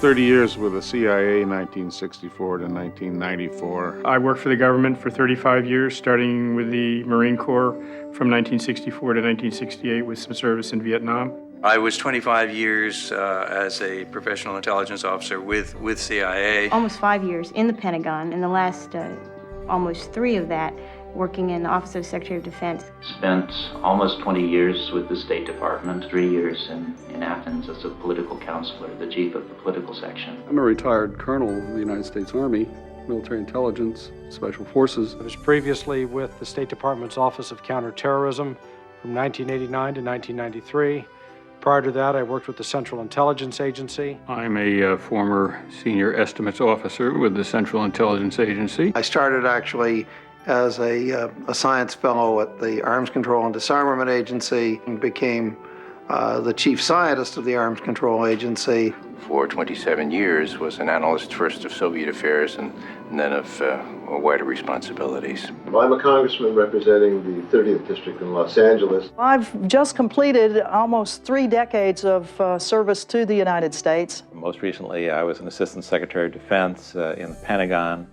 30 years with the CIA, 1964 to 1994. I worked for the government for 35 years, starting with the Marine Corps from 1964 to 1968 with some service in Vietnam. I was 25 years as a professional intelligence officer with CIA. Almost 5 years in the Pentagon, and the last almost 3 of that working in the Office of Secretary of Defense. Spent almost 20 years with the State Department, 3 years in Athens as a political counselor, the chief of the political section. I'm a retired colonel of the United States Army, military intelligence, special forces. I was previously with the State Department's Office of Counterterrorism from 1989 to 1993. Prior to that, I worked with the Central Intelligence Agency. I'm a former senior estimates officer with the Central Intelligence Agency. I started actually as a science fellow at the Arms Control and Disarmament Agency and became the chief scientist of the Arms Control Agency. For 27 years was an analyst first of Soviet affairs and then of wider responsibilities. Well, I'm a congressman representing the 30th District in Los Angeles. I've just completed almost 3 decades of service to the United States. Most recently, I was an Assistant Secretary of Defense in the Pentagon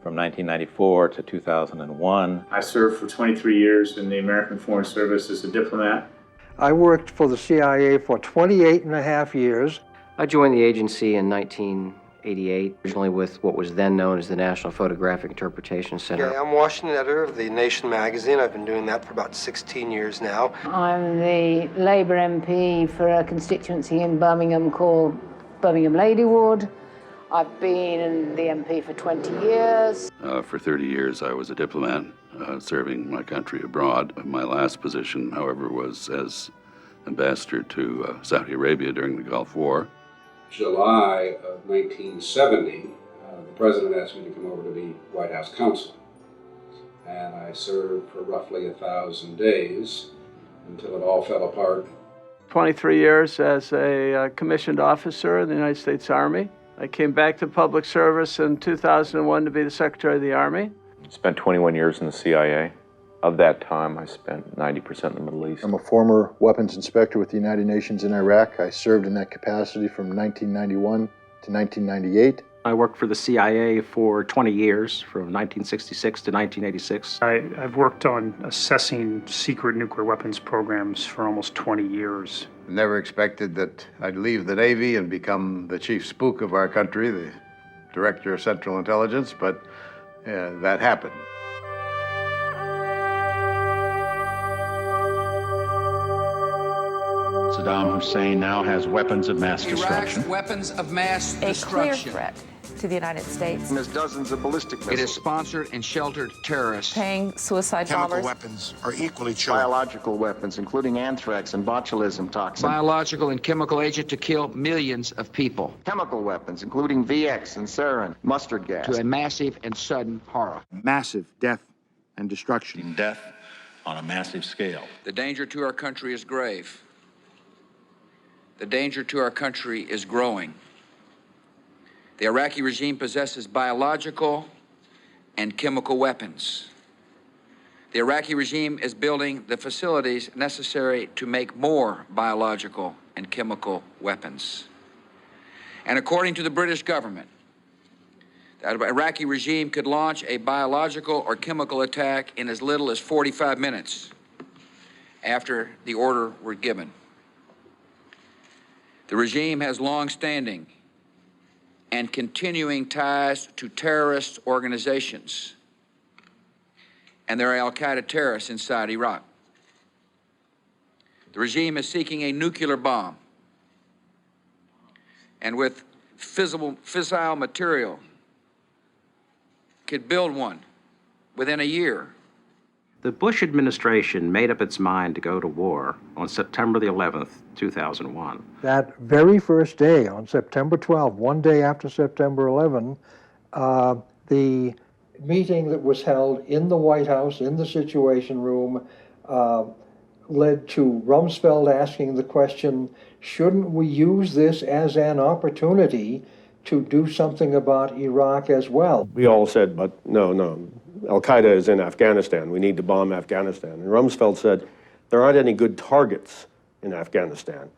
from 1994 to 2001. I served for 23 years in the American Foreign Service as a diplomat. I worked for the CIA for 28 and a half years. I joined the agency in 1988, originally with what was then known as the National Photographic Interpretation Center. I'm Washington editor of the Nation magazine. I've been doing that for about 16 years now. I'm the Labour MP for a constituency in Birmingham called Birmingham Ladywood. I've been the MP for 20 years. For 30 years, I was a diplomat serving my country abroad. My last position, however, was as ambassador to Saudi Arabia during the Gulf War. July of 1970, the president asked me to come over to be White House counsel. And I served for roughly 1,000 days until it all fell apart. 23 years as a commissioned officer in the United States Army. I came back to public service in 2001 to be the Secretary of the Army. Spent 21 years in the CIA. Of that time, I spent 90% in the Middle East. I'm a former weapons inspector with the United Nations in Iraq. I served in that capacity from 1991 to 1998. I worked for the CIA for 20 years, from 1966 to 1986. I've worked on assessing secret nuclear weapons programs for almost 20 years. Never expected that I'd leave the Navy and become the chief spook of our country, the director of Central Intelligence, but that happened. Saddam Hussein now has weapons of mass destruction. Iraq's weapons of mass destruction. A clear threat to the United States. There's dozens of ballistic missiles. It has sponsored and sheltered terrorists. Paying suicide bombers. Chemical weapons are equally chilling. Biological weapons, including anthrax and botulism toxin. Biological and chemical agent to kill millions of people. Chemical weapons, including VX and sarin, mustard gas. To a massive and sudden horror. Massive death and destruction. Death on a massive scale. The danger to our country is grave. The danger to our country is growing. The Iraqi regime possesses biological and chemical weapons. The Iraqi regime is building the facilities necessary to make more biological and chemical weapons. And according to the British government, the Iraqi regime could launch a biological or chemical attack in as little as 45 minutes after the order were given. The regime has long-standing and continuing ties to terrorist organizations, and there are al-Qaeda terrorists inside Iraq. The regime is seeking a nuclear bomb, and with fissile material, could build one within a year. The Bush administration made up its mind to go to war on September the 11th, 2001. That very first day, on September 12, one day after September 11, the meeting that was held in the White House, in the Situation Room, led to Rumsfeld asking the question, shouldn't we use this as an opportunity to do something about Iraq as well? We all said, but no. Al-Qaeda is in Afghanistan. We need to bomb Afghanistan. And Rumsfeld said, there aren't any good targets in Afghanistan.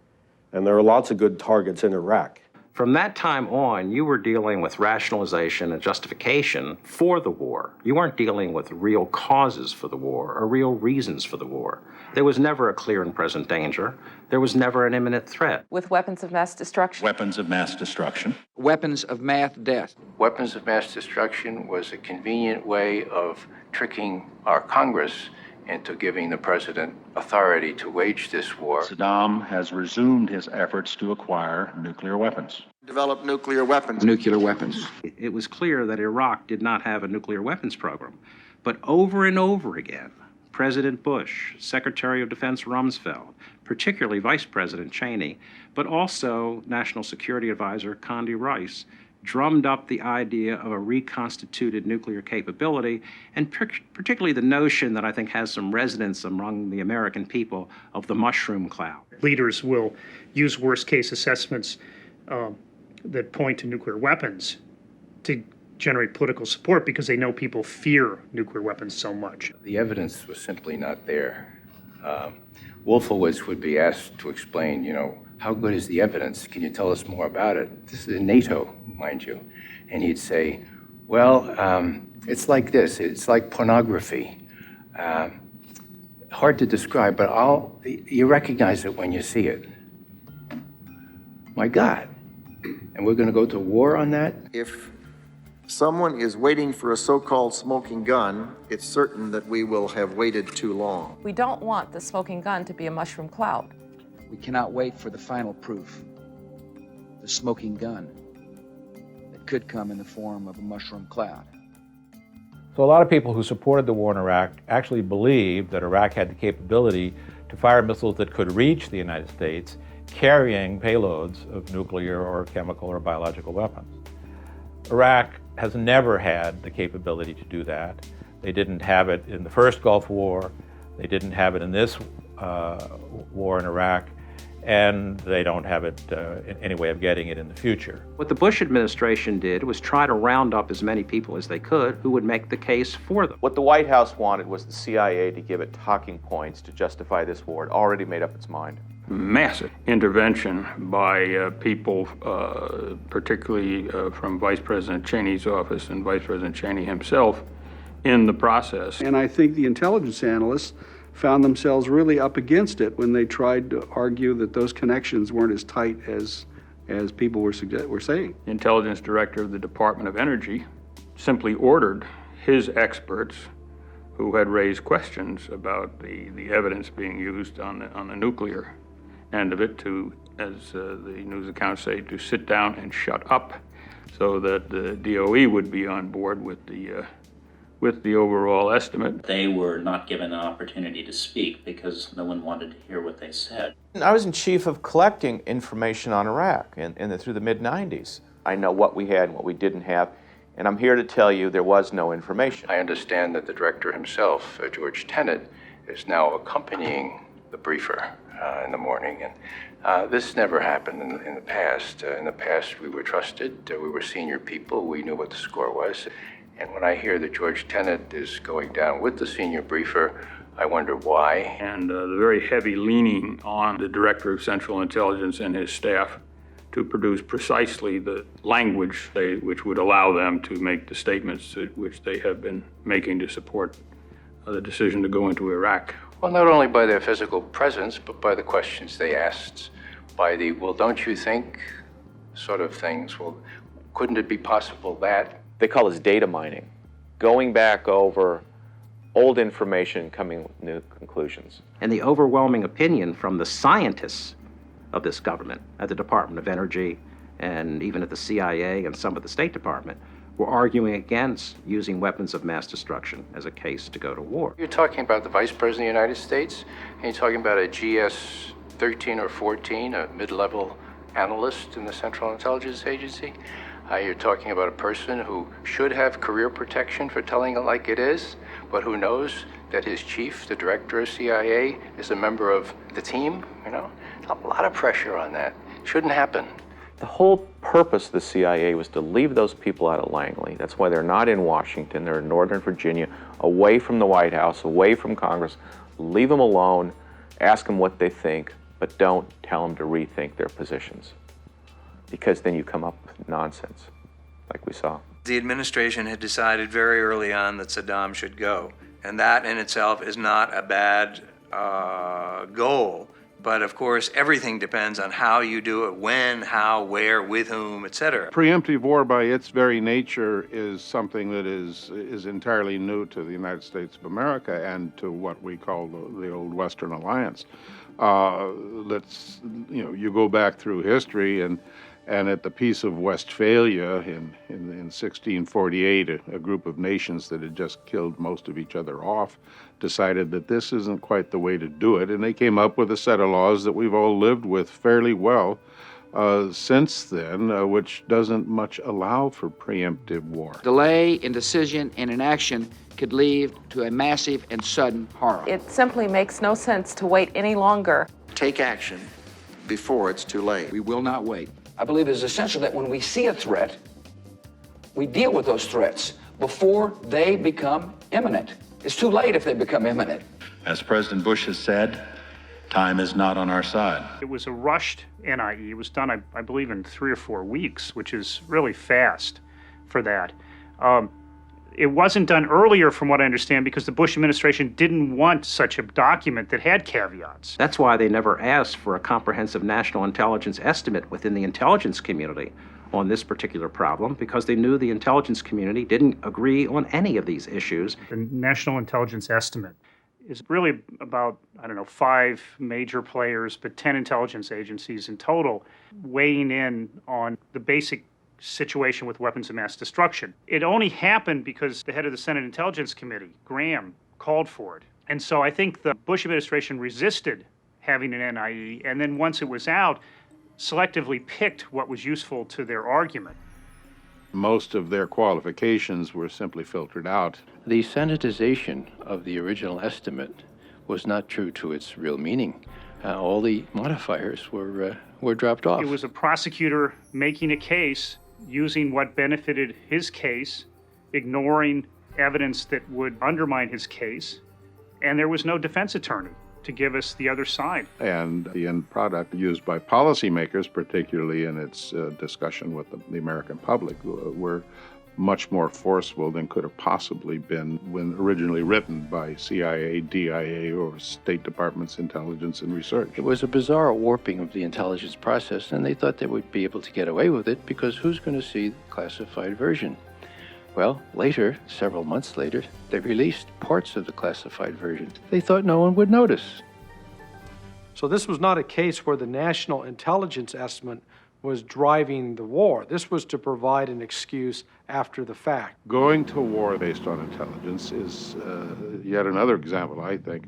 And there are lots of good targets in Iraq. From that time on, you were dealing with rationalization and justification for the war. You weren't dealing with real causes for the war or real reasons for the war. There was never a clear and present danger. There was never an imminent threat. With weapons of mass destruction. Weapons of mass destruction. Weapons of mass death. Weapons of mass destruction was a convenient way of tricking our Congress into giving the president authority to wage this war. Saddam has resumed his efforts to acquire nuclear weapons. Develop nuclear weapons. Nuclear weapons. It was clear that Iraq did not have a nuclear weapons program. But over and over again, President Bush, Secretary of Defense Rumsfeld, particularly Vice President Cheney, but also National Security Advisor Condi Rice, drummed up the idea of a reconstituted nuclear capability, and particularly the notion that I think has some resonance among the American people of the mushroom cloud. Leaders will use worst-case assessments that point to nuclear weapons to generate political support because they know people fear nuclear weapons so much. The evidence was simply not there. Wolfowitz would be asked to explain, how good is the evidence? Can you tell us more about it? This is NATO, mind you. And he'd say, well, it's like this. It's like pornography. Hard to describe, but you recognize it when you see it. My God. And we're going to go to war on that? If someone is waiting for a so-called smoking gun, it's certain that we will have waited too long. We don't want the smoking gun to be a mushroom cloud. We cannot wait for the final proof, the smoking gun that could come in the form of a mushroom cloud. So a lot of people who supported the war in Iraq actually believed that Iraq had the capability to fire missiles that could reach the United States carrying payloads of nuclear or chemical or biological weapons. Iraq has never had the capability to do that. They didn't have it in the first Gulf War. They didn't have it in this war in Iraq. And they don't have it in any way of getting it in the future. What the Bush administration did was try to round up as many people as they could who would make the case for them. What the White House wanted was the CIA to give it talking points to justify this war. It already made up its mind. Massive intervention by people, particularly from Vice President Cheney's office and Vice President Cheney himself in the process. And I think the intelligence analysts found themselves really up against it when they tried to argue that those connections weren't as tight as people were saying. The intelligence director of the Department of Energy simply ordered his experts who had raised questions about the evidence being used on the nuclear end of it to, as the news accounts say, to sit down and shut up so that the DOE would be on board with the overall estimate. They were not given an opportunity to speak because no one wanted to hear what they said. I was in chief of collecting information on Iraq through the mid-90s. I know what we had and what we didn't have, and I'm here to tell you there was no information. I understand that the director himself, George Tenet, is now accompanying the briefer in the morning. And this never happened in the past. In the past, we were trusted. We were senior people. We knew what the score was. And when I hear that George Tenet is going down with the senior briefer, I wonder why. And the very heavy leaning on the Director of Central Intelligence and his staff to produce precisely the language which would allow them to make the statements which they have been making to support the decision to go into Iraq. Well, not only by their physical presence, but by the questions they asked, by the, well, don't you think, sort of things. Well, couldn't it be possible that? They call this data mining, going back over old information and coming with new conclusions. And the overwhelming opinion from the scientists of this government at the Department of Energy and even at the CIA and some of the State Department were arguing against using weapons of mass destruction as a case to go to war. You're talking about the Vice President of the United States, and you're talking about a GS 13 or 14, a mid-level analyst in the Central Intelligence Agency. You're talking about a person who should have career protection for telling it like it is, but who knows that his chief, the director of CIA, is a member of the team, A lot of pressure on that. Shouldn't happen. The whole purpose of the CIA was to leave those people out of Langley. That's why they're not in Washington, they're in Northern Virginia, away from the White House, away from Congress. Leave them alone, ask them what they think, but don't tell them to rethink their positions. because then you come up with nonsense, like we saw. The administration had decided very early on that Saddam should go, and that in itself is not a bad goal. But of course, everything depends on how you do it, when, how, where, with whom, etc. Preemptive war by its very nature is something that is entirely new to the United States of America and to what we call the old Western Alliance. You go back through history and at the Peace of Westphalia in 1648, a group of nations that had just killed most of each other off decided that this isn't quite the way to do it, and they came up with a set of laws that we've all lived with fairly well since then, which doesn't much allow for preemptive war. Delay in decision and inaction could lead to a massive and sudden horror. It simply makes no sense to wait any longer. Take action before it's too late. We will not wait. I believe it is essential that when we see a threat, we deal with those threats before they become imminent. It's too late if they become imminent. As President Bush has said, time is not on our side. It was a rushed NIE. It was done, I believe, in 3 or 4 weeks, which is really fast for that. It wasn't done earlier, from what I understand, because the Bush administration didn't want such a document that had caveats. That's why they never asked for a comprehensive national intelligence estimate within the intelligence community on this particular problem, because they knew the intelligence community didn't agree on any of these issues. The National Intelligence Estimate is really about, 5 major players, but 10 intelligence agencies in total, weighing in on the basic situation with weapons of mass destruction. It only happened because the head of the Senate Intelligence Committee, Graham, called for it. And so I think the Bush administration resisted having an NIE, and then once it was out, selectively picked what was useful to their argument. Most of their qualifications were simply filtered out. The sanitization of the original estimate was not true to its real meaning. All the modifiers were dropped off. It was a prosecutor making a case using what benefited his case, ignoring evidence that would undermine his case, and there was no defense attorney to give us the other side. And the end product used by policymakers, particularly in its discussion with the American public, were much more forceful than could have possibly been when originally written by CIA, DIA, or State Department's intelligence and research. It was a bizarre warping of the intelligence process, and they thought they would be able to get away with it because who's going to see the classified version? Well, later, several months later, they released parts of the classified version. They thought no one would notice. So this was not a case where the National Intelligence Estimate was driving the war. This was to provide an excuse after the fact. Going to war based on intelligence is yet another example, I think,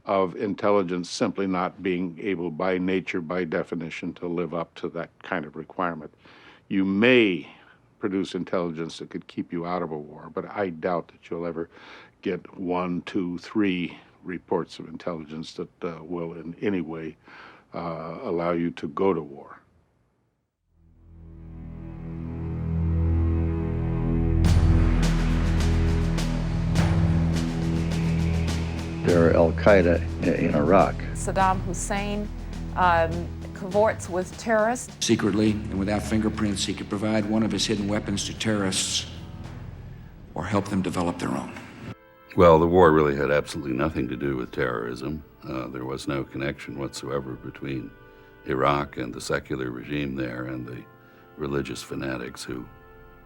of intelligence simply not being able by nature, by definition, to live up to that kind of requirement. You may produce intelligence that could keep you out of a war, but I doubt that you'll ever get 1, 2, 3 reports of intelligence that will in any way allow you to go to war. There are al-Qaeda in Iraq. Saddam Hussein cavorts with terrorists. Secretly and without fingerprints, he could provide one of his hidden weapons to terrorists or help them develop their own. Well, the war really had absolutely nothing to do with terrorism. There was no connection whatsoever between Iraq and the secular regime there and the religious fanatics who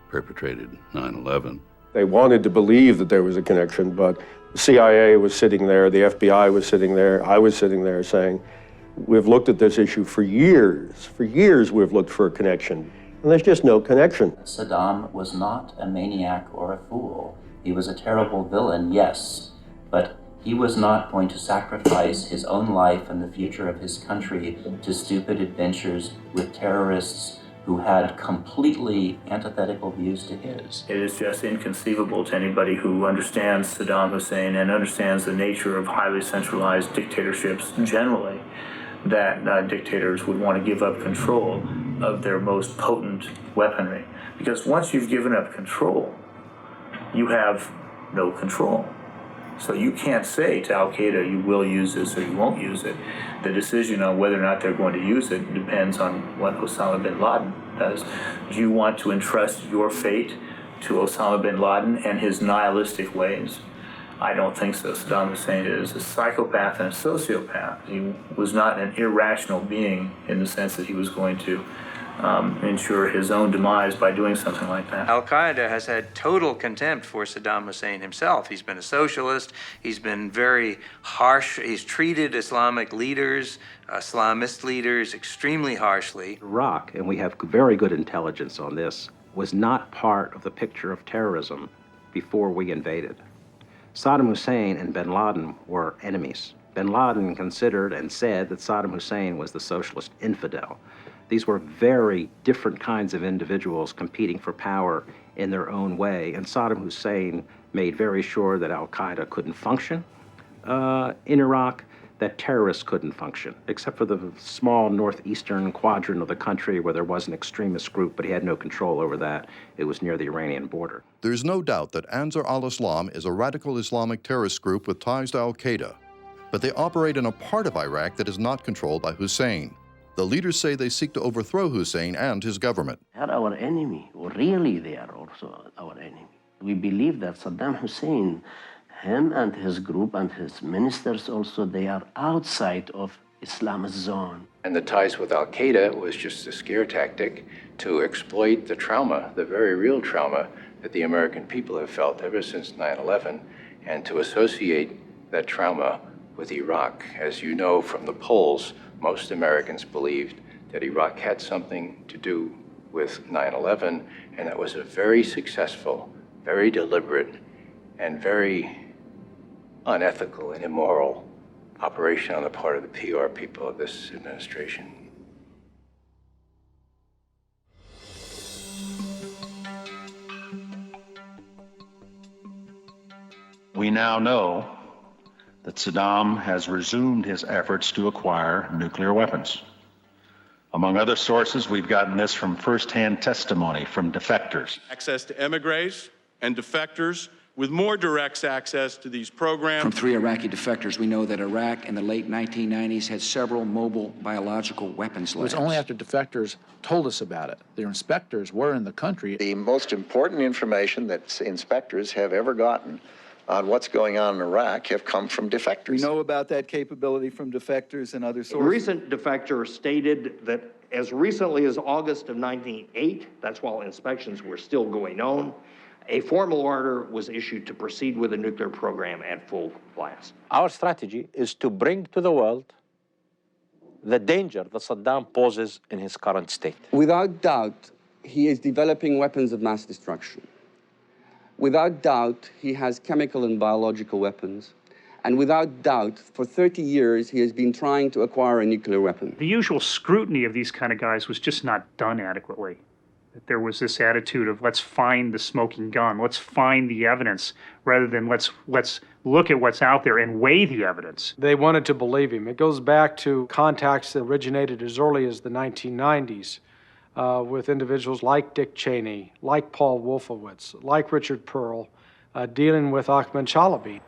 perpetrated 9/11. They wanted to believe that there was a connection, but the CIA was sitting there, the FBI was sitting there, I was sitting there saying, we've looked at this issue for years. For years we've looked for a connection, and there's just no connection. Saddam was not a maniac or a fool. He was a terrible villain, yes, but he was not going to sacrifice his own life and the future of his country to stupid adventures with terrorists who had completely antithetical views to his. It is just inconceivable to anybody who understands Saddam Hussein and understands the nature of highly centralized dictatorships generally, that dictators would want to give up control of their most potent weaponry. Because once you've given up control, you have no control. So you can't say to Al-Qaeda, you will use this or you won't use it. The decision on whether or not they're going to use it depends on what Osama bin Laden does. Do you want to entrust your fate to Osama bin Laden and his nihilistic ways? I don't think so. Saddam Hussein is a psychopath and a sociopath. He was not an irrational being in the sense that he was going to ensure his own demise by doing something like that. Al-Qaeda has had total contempt for Saddam Hussein himself. He's been a socialist. He's been very harsh. He's treated Islamic leaders, Islamist leaders, extremely harshly. Iraq, and we have very good intelligence on this, was not part of the picture of terrorism before we invaded. Saddam Hussein and bin Laden were enemies. Bin Laden considered and said that Saddam Hussein was the socialist infidel. These were very different kinds of individuals competing for power in their own way, and Saddam Hussein made very sure that Al-Qaeda couldn't function in Iraq, that terrorists couldn't function, except for the small northeastern quadrant of the country where there was an extremist group, but he had no control over that. It was near the Iranian border. There's no doubt that Ansar al-Islam is a radical Islamic terrorist group with ties to Al-Qaeda, but they operate in a part of Iraq that is not controlled by Hussein. The leaders say they seek to overthrow Hussein and his government. They are our enemy, or really they are also our enemy. We believe that Saddam Hussein, him and his group and his ministers also, they are outside of Islam's zone. And the ties with Al-Qaeda was just a scare tactic to exploit the trauma, the very real trauma that the American people have felt ever since 9/11, and to associate that trauma with Iraq. As you know from the polls, most Americans believed that Iraq had something to do with 9/11, and that was a very successful, very deliberate, and very unethical and immoral operation on the part of the PR people of this administration. We now know that Saddam has resumed his efforts to acquire nuclear weapons. Among other sources, we've gotten this from firsthand testimony from defectors. Access to emigres and defectors with more direct access to these programs. From 3 Iraqi defectors, we know that Iraq in the late 1990s had several mobile biological weapons labs. It was only after defectors told us about it. Their inspectors were in the country. The most important information that inspectors have ever gotten on what's going on in Iraq have come from defectors. We know about that capability from defectors and other sources. A recent defector stated that as recently as August of 1998, that's while inspections were still going on, a formal order was issued to proceed with the nuclear program at full blast. Our strategy is to bring to the world the danger that Saddam poses in his current state. Without doubt, he is developing weapons of mass destruction. Without doubt, he has chemical and biological weapons. And without doubt, for 30 years, he has been trying to acquire a nuclear weapon. The usual scrutiny of these kind of guys was just not done adequately. That there was this attitude of let's find the smoking gun, let's find the evidence, rather than let's look at what's out there and weigh the evidence. They wanted to believe him. It goes back to contacts that originated as early as the 1990s. With individuals like Dick Cheney, like Paul Wolfowitz, like Richard Pearl, dealing with Ahmed Chalabi.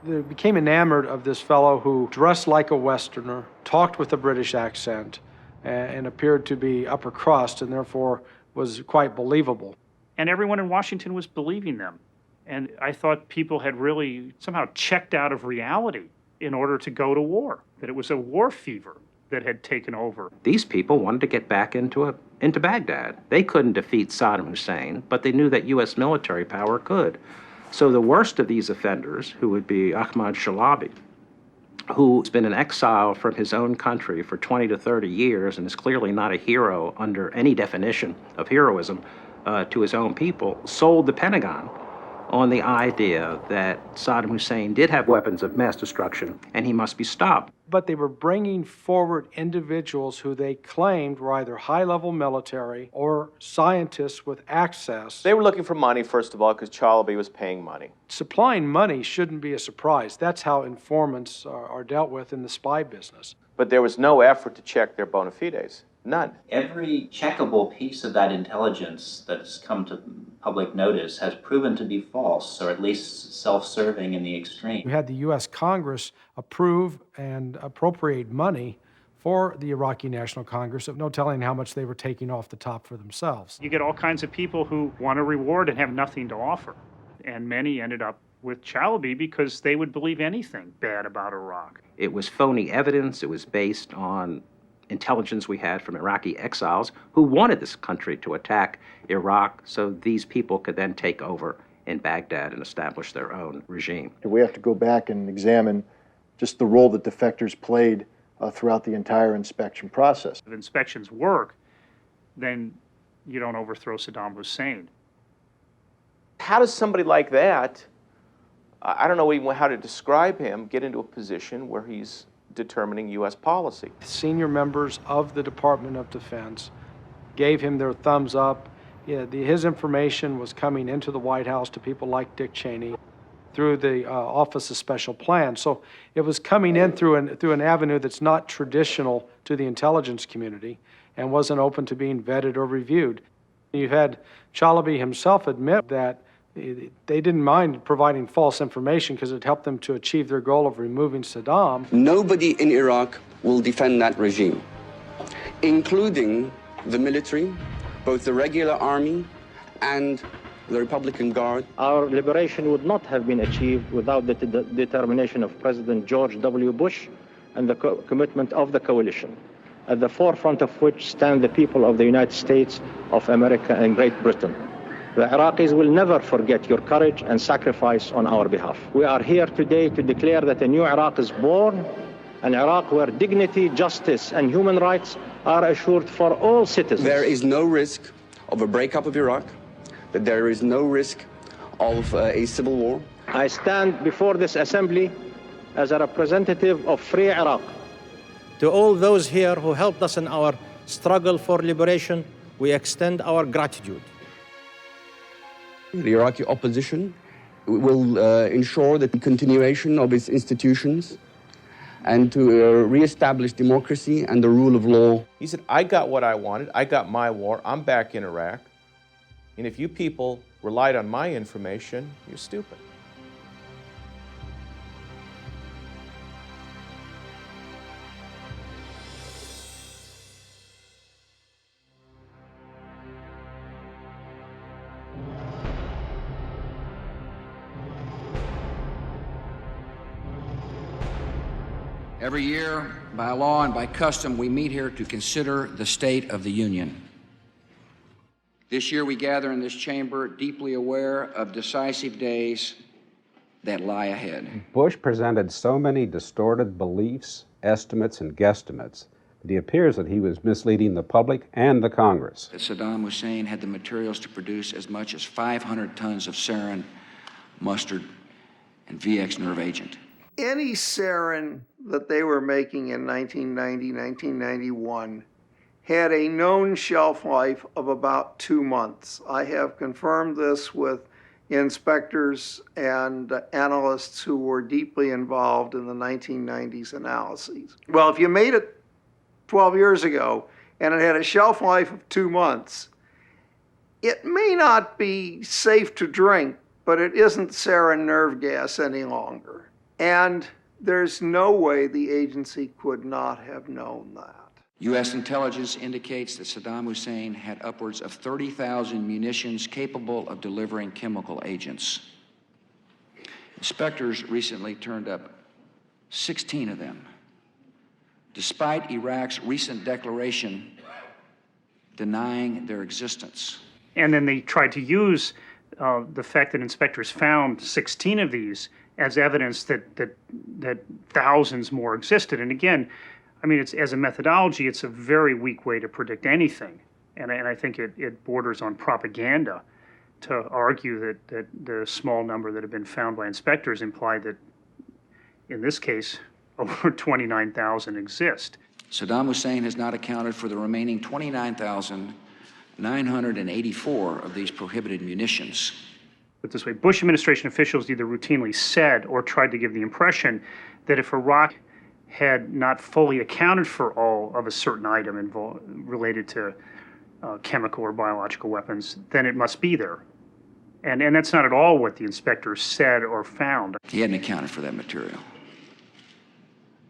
They became enamored of this fellow who dressed like a Westerner, talked with a British accent, and appeared to be upper crust, and therefore was quite believable. And everyone in Washington was believing them. And I thought people had really somehow checked out of reality in order to go to war, that it was a war fever that had taken over. These people wanted to get back into Baghdad. They couldn't defeat Saddam Hussein, but they knew that U.S. military power could. So the worst of these offenders, who would be Ahmed Chalabi, who's been in exile from his own country for 20 to 30 years and is clearly not a hero under any definition of heroism to his own people, sold the Pentagon on the idea that Saddam Hussein did have weapons of mass destruction and he must be stopped. But they were bringing forward individuals who they claimed were either high-level military or scientists with access. They were looking for money, first of all, because Chalabi was paying money. Supplying money shouldn't be a surprise. That's how informants are dealt with in the spy business. But there was no effort to check their bona fides. None. Every checkable piece of that intelligence that has come to public notice has proven to be false, or at least self-serving in the extreme. We had the U.S. Congress approve and appropriate money for the Iraqi National Congress, of no telling how much they were taking off the top for themselves. You get all kinds of people who want a reward and have nothing to offer. And many ended up with Chalabi because they would believe anything bad about Iraq. It was phony evidence. It was based on intelligence we had from Iraqi exiles who wanted this country to attack Iraq so these people could then take over in Baghdad and establish their own regime. We have to go back and examine just the role that defectors played throughout the entire inspection process. If inspections work, then you don't overthrow Saddam Hussein. How does somebody like that, I don't know even how to describe him, get into a position where he's determining U.S. policy? Senior members of the Department of Defense gave him their thumbs up. His information was coming into the White House to people like Dick Cheney through the Office of Special Plans. So it was coming in through an avenue that's not traditional to the intelligence community and wasn't open to being vetted or reviewed. You had Chalabi himself admit that they didn't mind providing false information because it helped them to achieve their goal of removing Saddam. Nobody in Iraq will defend that regime, including the military, both the regular army and the Republican Guard. Our liberation would not have been achieved without the determination of President George W. Bush and the commitment of the coalition, at the forefront of which stand the people of the United States of America and Great Britain. The Iraqis will never forget your courage and sacrifice on our behalf. We are here today to declare that a new Iraq is born, an Iraq where dignity, justice, and human rights are assured for all citizens. There is no risk of a breakup of Iraq, that there is no risk of a civil war. I stand before this assembly as a representative of free Iraq. To all those here who helped us in our struggle for liberation, we extend our gratitude. The Iraqi opposition will ensure the continuation of its institutions and to reestablish democracy and the rule of law. He said, I got what I wanted. I got my war. I'm back in Iraq. And if you people relied on my information, you're stupid. Every year, by law and by custom, we meet here to consider the state of the Union. This year we gather in this chamber deeply aware of decisive days that lie ahead. Bush presented so many distorted beliefs, estimates, and guesstimates that it appears that he was misleading the public and the Congress. That Saddam Hussein had the materials to produce as much as 500 tons of sarin, mustard, and VX nerve agent. Any sarin that they were making in 1990, 1991 had a known shelf life of about 2 months. I have confirmed this with inspectors and analysts who were deeply involved in the 1990s analyses. Well, if you made it 12 years ago and it had a shelf life of 2 months, it may not be safe to drink, but it isn't sarin nerve gas any longer. And there's no way the agency could not have known that. U.S. intelligence indicates that Saddam Hussein had upwards of 30,000 munitions capable of delivering chemical agents. Inspectors recently turned up 16 of them, despite Iraq's recent declaration denying their existence. And then they tried to use the fact that inspectors found 16 of these as evidence that thousands more existed. And again, I mean, it's, as a methodology, it's a very weak way to predict anything. And I think it borders on propaganda to argue that the small number that have been found by inspectors implied that, in this case, over 29,000 exist. Saddam Hussein has not accounted for the remaining 29,984 of these prohibited munitions. But this way, Bush administration officials either routinely said or tried to give the impression that if Iraq had not fully accounted for all of a certain item related to chemical or biological weapons, then it must be there. And that's not at all what the inspectors said or found. He hadn't accounted for that material.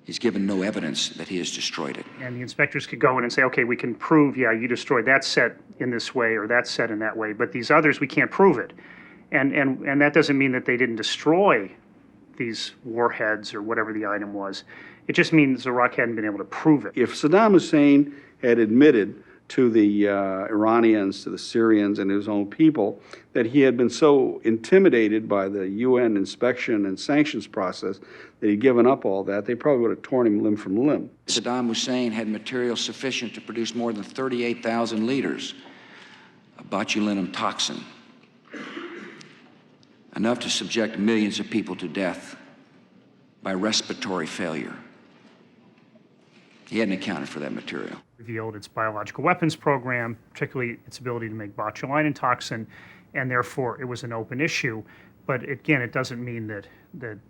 He's given no evidence that he has destroyed it. And the inspectors could go in and say, okay, we can prove, yeah, you destroyed that set in this way or that set in that way, but these others, we can't prove it. And that doesn't mean that they didn't destroy these warheads or whatever the item was. It just means Iraq hadn't been able to prove it. If Saddam Hussein had admitted to the Iranians, to the Syrians and his own people, that he had been so intimidated by the UN inspection and sanctions process that he'd given up all that, they probably would have torn him limb from limb. Saddam Hussein had material sufficient to produce more than 38,000 liters of botulinum toxin, enough to subject millions of people to death by respiratory failure. He hadn't accounted for that material. Revealed its biological weapons program, particularly its ability to make botulinum toxin, and therefore it was an open issue. But again, it doesn't mean that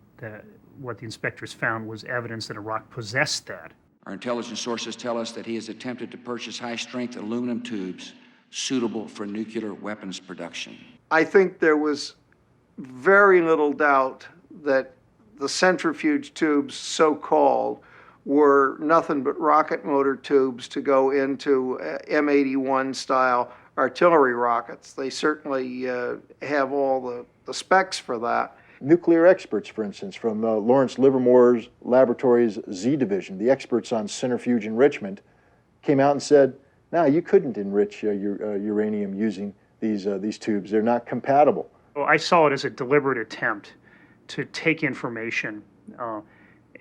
what the inspectors found was evidence that Iraq possessed that. Our intelligence sources tell us that he has attempted to purchase high-strength aluminum tubes suitable for nuclear weapons production. I think there was very little doubt that the centrifuge tubes, so-called, were nothing but rocket motor tubes to go into M81 style artillery rockets. They certainly have all the specs for that. Nuclear experts, for instance, from Lawrence Livermore's laboratory's Z division, the experts on centrifuge enrichment, came out and said, no, you couldn't enrich uranium using these tubes. They're not compatible. Well, I saw it as a deliberate attempt to take information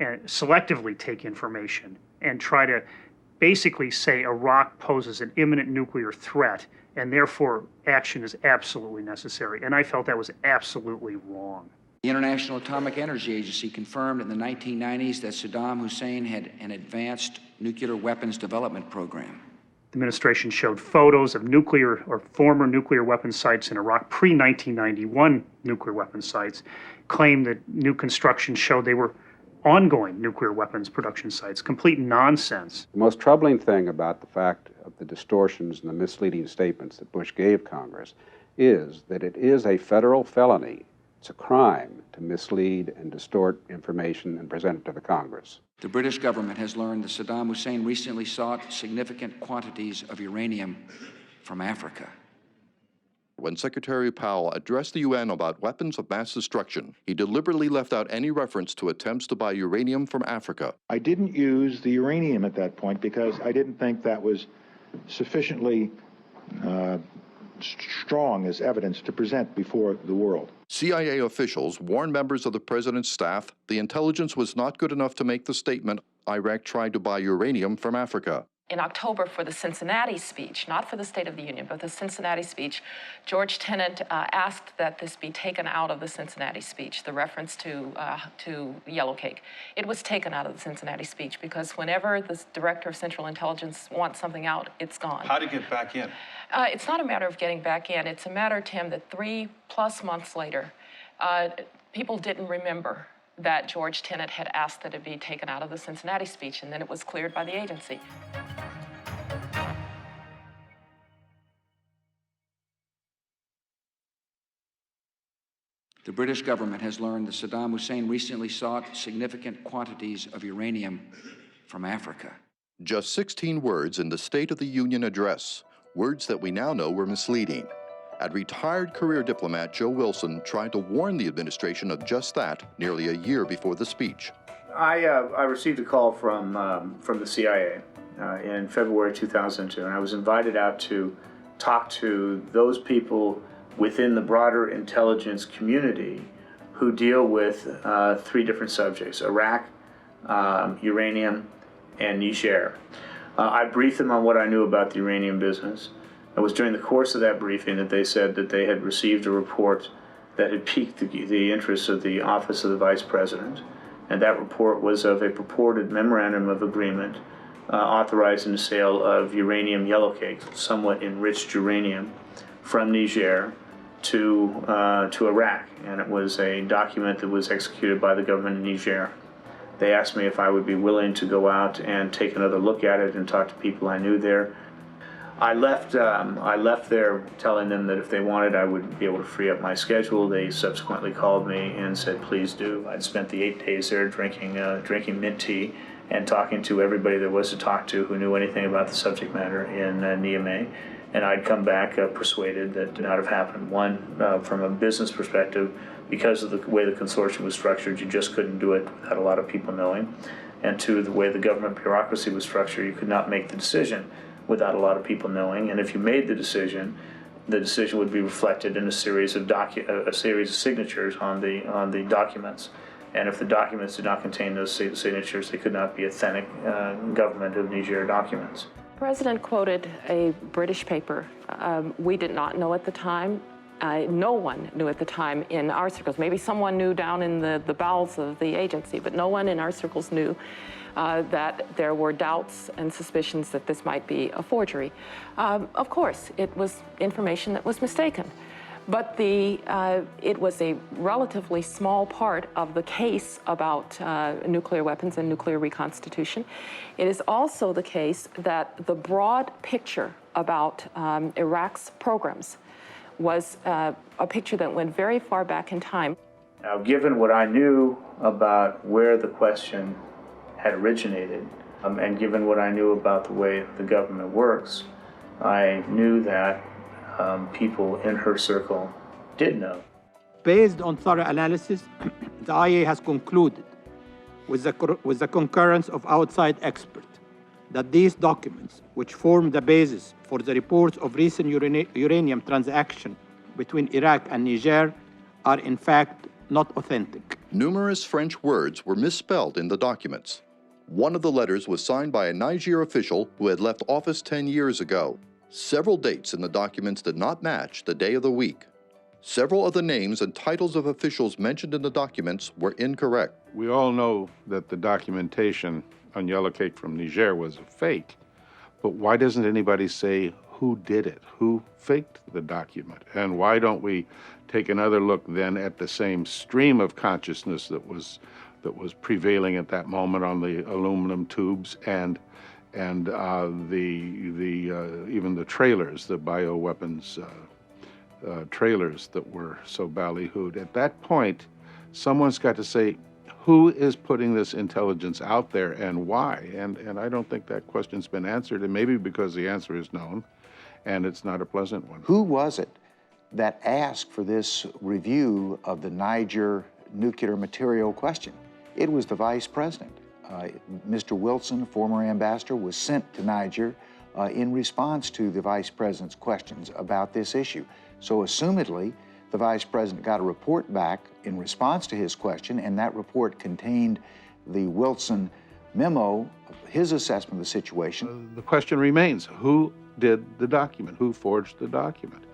and selectively take information and try to basically say Iraq poses an imminent nuclear threat and therefore action is absolutely necessary. And I felt that was absolutely wrong. The International Atomic Energy Agency confirmed in the 1990s that Saddam Hussein had an advanced nuclear weapons development program. The administration showed photos of nuclear or former nuclear weapons sites in Iraq, pre-1991 nuclear weapons sites, claimed that new construction showed they were ongoing nuclear weapons production sites. Complete nonsense. The most troubling thing about the fact of the distortions and the misleading statements that Bush gave Congress is that it is a federal felony. It's a crime to mislead and distort information and present it to the Congress. The British government has learned that Saddam Hussein recently sought significant quantities of uranium from Africa. When Secretary Powell addressed the UN about weapons of mass destruction, he deliberately left out any reference to attempts to buy uranium from Africa. I didn't use the uranium at that point because I didn't think that was sufficiently strong as evidence to present before the world. CIA officials warned members of the president's staff the intelligence was not good enough to make the statement, Iraq tried to buy uranium from Africa. In October, for the Cincinnati speech, not for the State of the Union, but the Cincinnati speech, George Tenet asked that this be taken out of the Cincinnati speech, the reference to yellow cake. It was taken out of the Cincinnati speech because whenever the Director of Central Intelligence wants something out, it's gone. How to get back in? It's not a matter of getting back in. It's a matter, Tim, that 3+ months later, people didn't remember that George Tenet had asked that it be taken out of the Cincinnati speech, and then it was cleared by the agency. The British government has learned that Saddam Hussein recently sought significant quantities of uranium from Africa. Just 16 words in the State of the Union address, words that we now know were misleading. And retired career diplomat Joe Wilson tried to warn the administration of just that nearly a year before the speech. I received a call from the CIA in February 2002, and I was invited out to talk to those people within the broader intelligence community who deal with 3 different subjects: Iraq, uranium, and Niger. I briefed them on what I knew about the uranium business. It was during the course of that briefing that they said that they had received a report that had piqued the interest of the Office of the Vice President, and that report was of a purported memorandum of agreement authorizing the sale of uranium yellowcake, somewhat enriched uranium, from Niger to Iraq, and it was a document that was executed by the government of Niger. They asked me if I would be willing to go out and take another look at it and talk to people I knew there. I left there telling them that if they wanted, I would be able to free up my schedule. They subsequently called me and said, please do. I'd spent the 8 days there drinking mint tea and talking to everybody there was to talk to who knew anything about the subject matter in Niamey. And I'd come back persuaded that did not have happened. One, from a business perspective, because of the way the consortium was structured, you just couldn't do it without a lot of people knowing. And two, the way the government bureaucracy was structured, you could not make the decision without a lot of people knowing. And if you made the decision would be reflected in a series of signatures on the documents. And if the documents did not contain those signatures, they could not be authentic government of Niger documents. The President quoted a British paper. We did not know at the time. No one knew at the time in our circles. Maybe someone knew down in the bowels of the agency, but no one in our circles knew that there were doubts and suspicions that this might be a forgery. Of course, it was information that was mistaken, but it was a relatively small part of the case about nuclear weapons and nuclear reconstitution. It is also the case that the broad picture about Iraq's programs was a picture that went very far back in time. Now, given what I knew about where the question had originated, and given what I knew about the way the government works, I knew that people in her circle did know. Based on thorough analysis, the IA has concluded, with the concurrence of outside experts, that these documents, which form the basis for the reports of recent uranium transaction between Iraq and Niger, are in fact not authentic. Numerous French words were misspelled in the documents. One of the letters was signed by a Niger official who had left office 10 years ago. Several dates in the documents did not match the day of the week. Several of the names and titles of officials mentioned in the documents were incorrect. We all know that the documentation on Yellow Cake from Niger was a fake, but why doesn't anybody say who did it, who faked the document? And why don't we take another look then at the same stream of consciousness that was prevailing at that moment on the aluminum tubes and even the trailers, the bioweapons trailers that were so ballyhooed. At that point, someone's got to say, who is putting this intelligence out there and why? And I don't think that question's been answered, and maybe because the answer is known and it's not a pleasant one. Who was it that asked for this review of the Niger nuclear material question? It was the Vice President. Mr. Wilson, former ambassador, was sent to Niger in response to the Vice President's questions about this issue. So assumedly, the Vice President got a report back in response to his question, and that report contained the Wilson memo, his assessment of the situation. The question remains, who did the document? Who forged the document?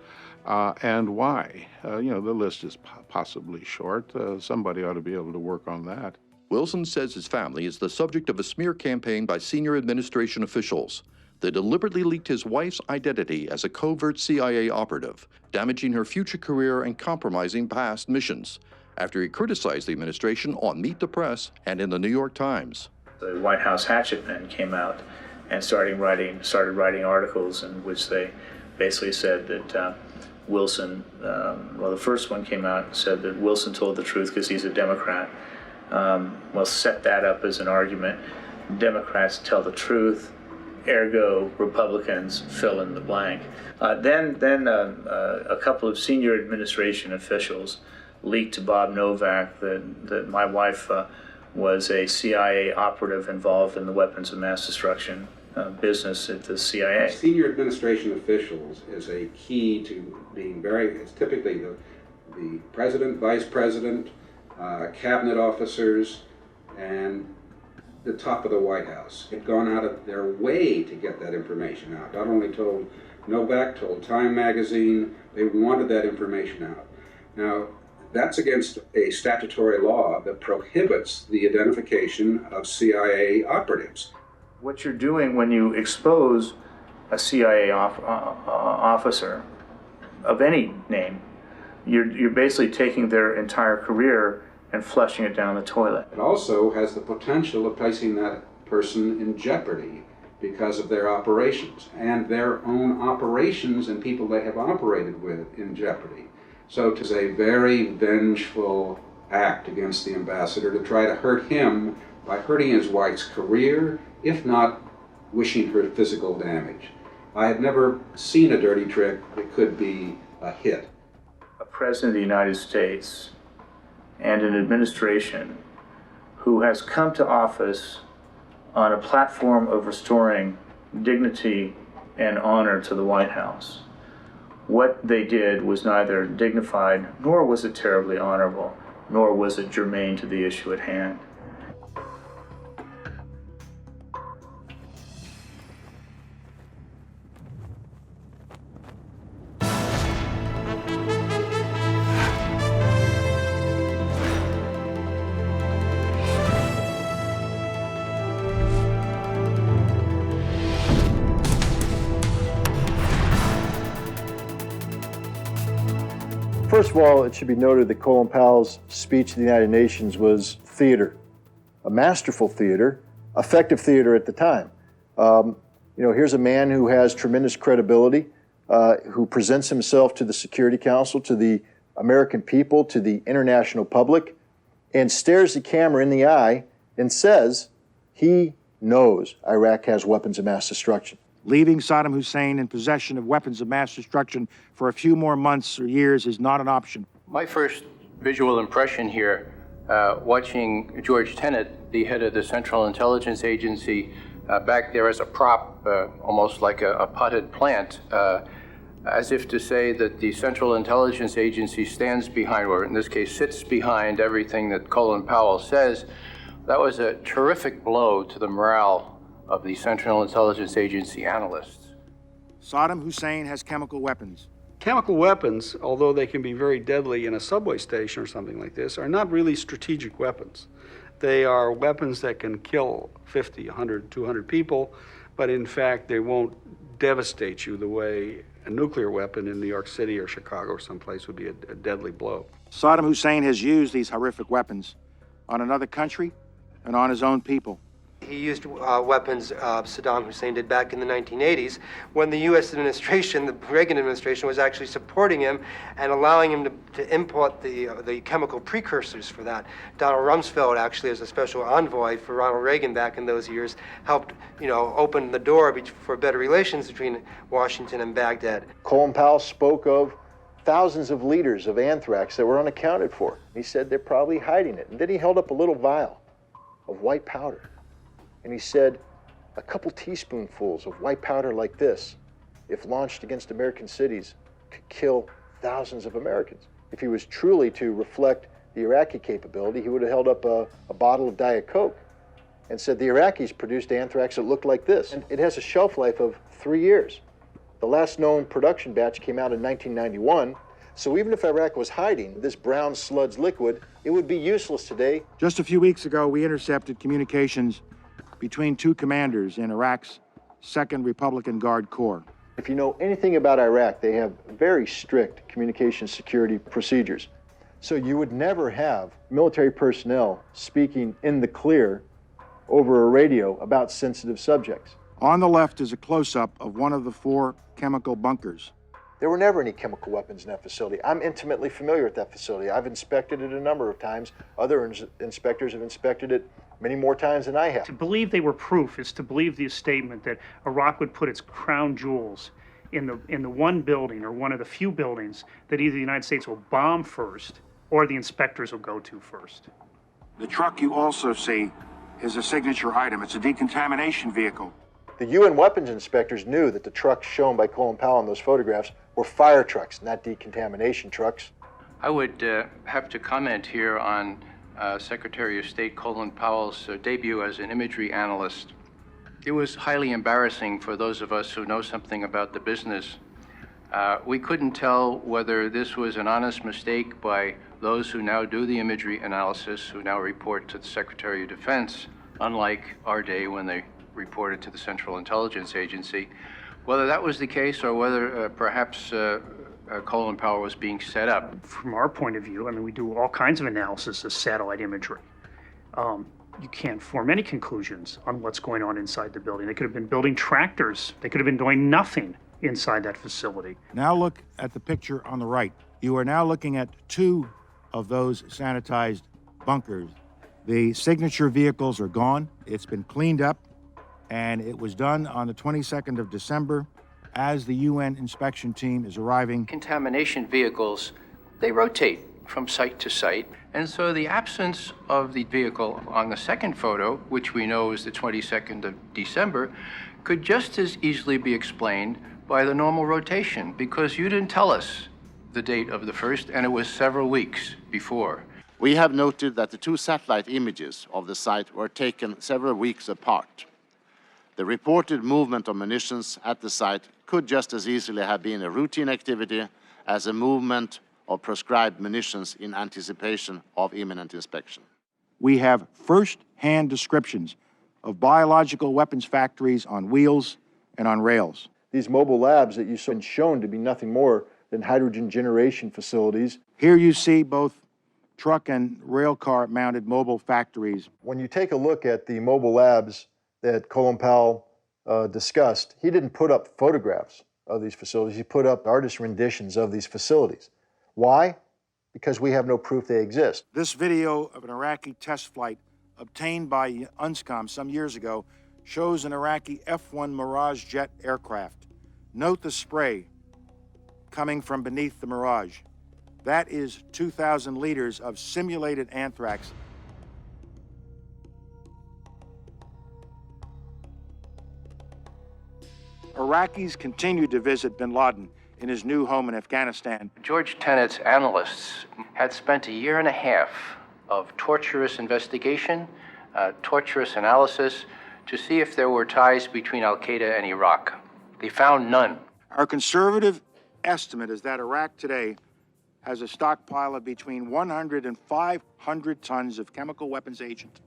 And why? The list is possibly short. Somebody ought to be able to work on that. Wilson says his family is the subject of a smear campaign by senior administration officials. They deliberately leaked his wife's identity as a covert CIA operative, damaging her future career and compromising past missions, after he criticized the administration on Meet the Press and in the New York Times. The White House hatchet men came out and started writing articles in which they basically said that Wilson, the first one came out and said that Wilson told the truth because he's a Democrat. Set that up as an argument. Democrats tell the truth, ergo Republicans fill in the blank. Then a couple of senior administration officials leaked to Bob Novak that my wife was a CIA operative involved in the weapons of mass destruction business at the CIA. Senior administration officials is a key to being it's typically the president, vice president, cabinet officers, and the top of the White House had gone out of their way to get that information out. Not only told Novak, told Time magazine, they wanted that information out. Now, that's against a statutory law that prohibits the identification of CIA operatives. What you're doing when you expose a CIA officer of any name, you're basically taking their entire career and flushing it down the toilet. It also has the potential of placing that person in jeopardy because of their operations and their own operations and people they have operated with in jeopardy. So it is a very vengeful act against the ambassador to try to hurt him by hurting his wife's career, if not wishing her physical damage. I have never seen a dirty trick that could be a hit. A president of the United States and an administration who has come to office on a platform of restoring dignity and honor to the White House. What they did was neither dignified, nor was it terribly honorable, nor was it germane to the issue at hand. First of all, it should be noted that Colin Powell's speech to the United Nations was theater, a masterful theater, effective theater at the time. Here's a man who has tremendous credibility, who presents himself to the Security Council, to the American people, to the international public, and stares the camera in the eye and says he knows Iraq has weapons of mass destruction. Leaving Saddam Hussein in possession of weapons of mass destruction for a few more months or years is not an option. My first visual impression here, watching George Tenet, the head of the Central Intelligence Agency, back there as a prop, almost like a potted plant, as if to say that the Central Intelligence Agency stands behind, or in this case sits behind, everything that Colin Powell says. That was a terrific blow to the morale of the Central Intelligence Agency analysts. Saddam Hussein has chemical weapons. Chemical weapons, although they can be very deadly in a subway station or something like this, are not really strategic weapons. They are weapons that can kill 50, 100, 200 people, but in fact they won't devastate you the way a nuclear weapon in New York City or Chicago or someplace would be a deadly blow. Saddam Hussein has used these horrific weapons on another country and on his own people. He used weapons Saddam Hussein did back in the 1980s when the U.S. administration, the Reagan administration, was actually supporting him and allowing him to import the chemical precursors for that. Donald Rumsfeld, actually, as a special envoy for Ronald Reagan back in those years, helped, open the door for better relations between Washington and Baghdad. Colin Powell spoke of thousands of liters of anthrax that were unaccounted for. He said they're probably hiding it. And then he held up a little vial of white powder. And he said, a couple teaspoonfuls of white powder like this, if launched against American cities, could kill thousands of Americans. If he was truly to reflect the Iraqi capability, he would have held up a bottle of Diet Coke and said the Iraqis produced anthrax that looked like this. And it has a shelf life of 3 years. The last known production batch came out in 1991. So even if Iraq was hiding this brown sludge liquid, it would be useless today. Just a few weeks ago, we intercepted communications between two commanders in Iraq's 2nd Republican Guard Corps. If you know anything about Iraq, they have very strict communication security procedures. So you would never have military personnel speaking in the clear over a radio about sensitive subjects. On the left is a close-up of one of the 4 chemical bunkers. There were never any chemical weapons in that facility. I'm intimately familiar with that facility. I've inspected it a number of times. Other inspectors have inspected it many more times than I have. To believe they were proof is to believe the statement that Iraq would put its crown jewels in the one building or one of the few buildings that either the United States will bomb first or the inspectors will go to first. The truck you also see is a signature item. It's a decontamination vehicle. The UN weapons inspectors knew that the trucks shown by Colin Powell in those photographs were fire trucks, not decontamination trucks. I would have to comment here on Secretary of State Colin Powell's debut as an imagery analyst. It was highly embarrassing for those of us who know something about the business. We couldn't tell whether this was an honest mistake by those who now do the imagery analysis, who now report to the Secretary of Defense, unlike our day when they reported to the Central Intelligence Agency, whether that was the case or whether perhaps Colin Powell was being set up. From our point of view, I mean, we do all kinds of analysis of satellite imagery. you can't form any conclusions on what's going on inside the building. They could have been building tractors. They could have been doing nothing inside that facility. Now look at the picture on the right. You are now looking at two of those sanitized bunkers. The signature vehicles are gone. It's been cleaned up, and it was done on the 22nd of December as the UN inspection team is arriving. Contamination vehicles, they rotate from site to site. And so the absence of the vehicle on the second photo, which we know is the 22nd of December, could just as easily be explained by the normal rotation, because you didn't tell us the date of the first, and it was several weeks before. We have noted that the two satellite images of the site were taken several weeks apart. The reported movement of munitions at the site could just as easily have been a routine activity as a movement of prescribed munitions in anticipation of imminent inspection. We have first-hand descriptions of biological weapons factories on wheels and on rails. These mobile labs that you've been shown to be nothing more than hydrogen generation facilities. Here you see both truck and rail car mounted mobile factories. When you take a look at the mobile labs that Colin Powell discussed, he didn't put up photographs of these facilities. He put up artist renditions of these facilities. Why? Because we have no proof they exist. This video of an Iraqi test flight obtained by UNSCOM some years ago shows an Iraqi F-1 Mirage jet aircraft. Note the spray coming from beneath the Mirage. That is 2,000 liters of simulated anthrax. Iraqis continue to visit bin Laden in his new home in Afghanistan. George Tenet's analysts had spent a year and a half of torturous investigation, torturous analysis, to see if there were ties between Al-Qaeda and Iraq. They found none. Our conservative estimate is that Iraq today has a stockpile of between 100 and 500 tons of chemical weapons agent.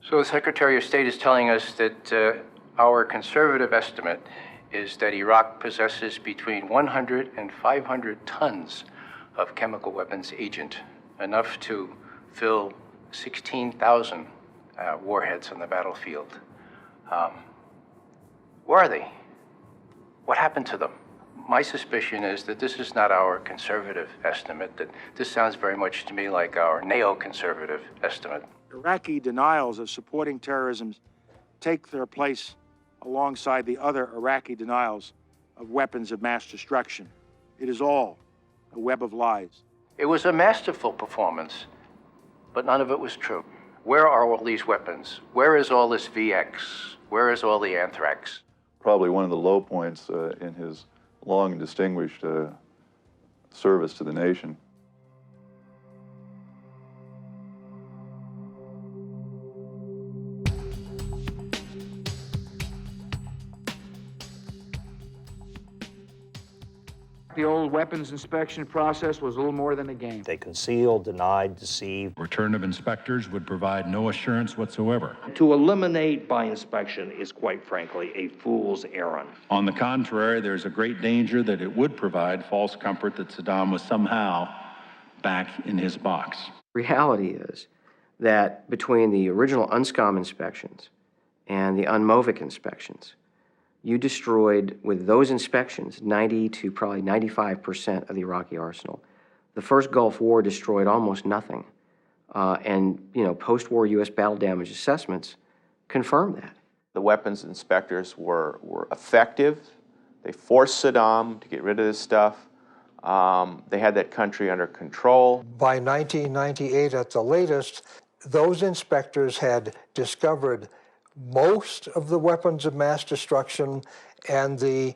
So the Secretary of State is telling us that our conservative estimate is that Iraq possesses between 100 and 500 tons of chemical weapons agent, enough to fill 16,000 warheads on the battlefield. Where are they? What happened to them? My suspicion is that this is not our conservative estimate, that this sounds very much to me like our neo-conservative estimate. Iraqi denials of supporting terrorism take their place alongside the other Iraqi denials of weapons of mass destruction. It is all a web of lies. It was a masterful performance, but none of it was true. Where are all these weapons? Where is all this VX? Where is all the anthrax? Probably one of the low points in his long and distinguished service to the nation. The old weapons inspection process was a little more than a game. They concealed, denied, deceived. Return of inspectors would provide no assurance whatsoever. To eliminate by inspection is, quite frankly, a fool's errand. On the contrary, there's a great danger that it would provide false comfort that Saddam was somehow back in his box. Reality is that between the original UNSCOM inspections and the UNMOVIC inspections, you destroyed, with those inspections, 90 to probably 95% of the Iraqi arsenal. The first Gulf War destroyed almost nothing. And post-war U.S. battle damage assessments confirm that. The weapons inspectors were effective. They forced Saddam to get rid of this stuff. They had that country under control. By 1998 at the latest, those inspectors had discovered most of the weapons of mass destruction, and the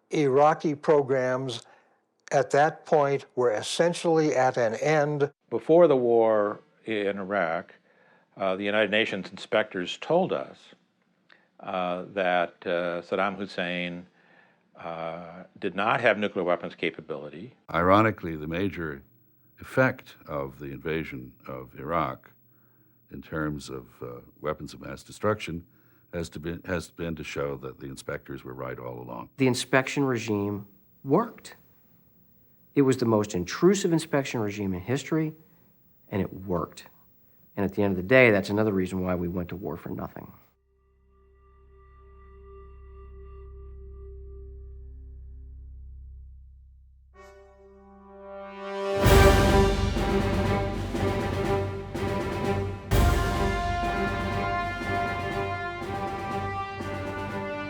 Iraqi programs at that point were essentially at an end. Before the war in Iraq, the United Nations inspectors told us that Saddam Hussein did not have nuclear weapons capability. Ironically, the major effect of the invasion of Iraq in terms of weapons of mass destruction has been to show that the inspectors were right all along. The inspection regime worked. It was the most intrusive inspection regime in history, and it worked. And at the end of the day, that's another reason why we went to war for nothing.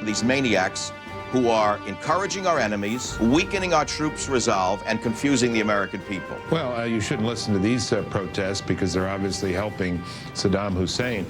These maniacs who are encouraging our enemies, weakening our troops' resolve, and confusing the American people. Well, you shouldn't listen to these protests because they're obviously helping Saddam Hussein.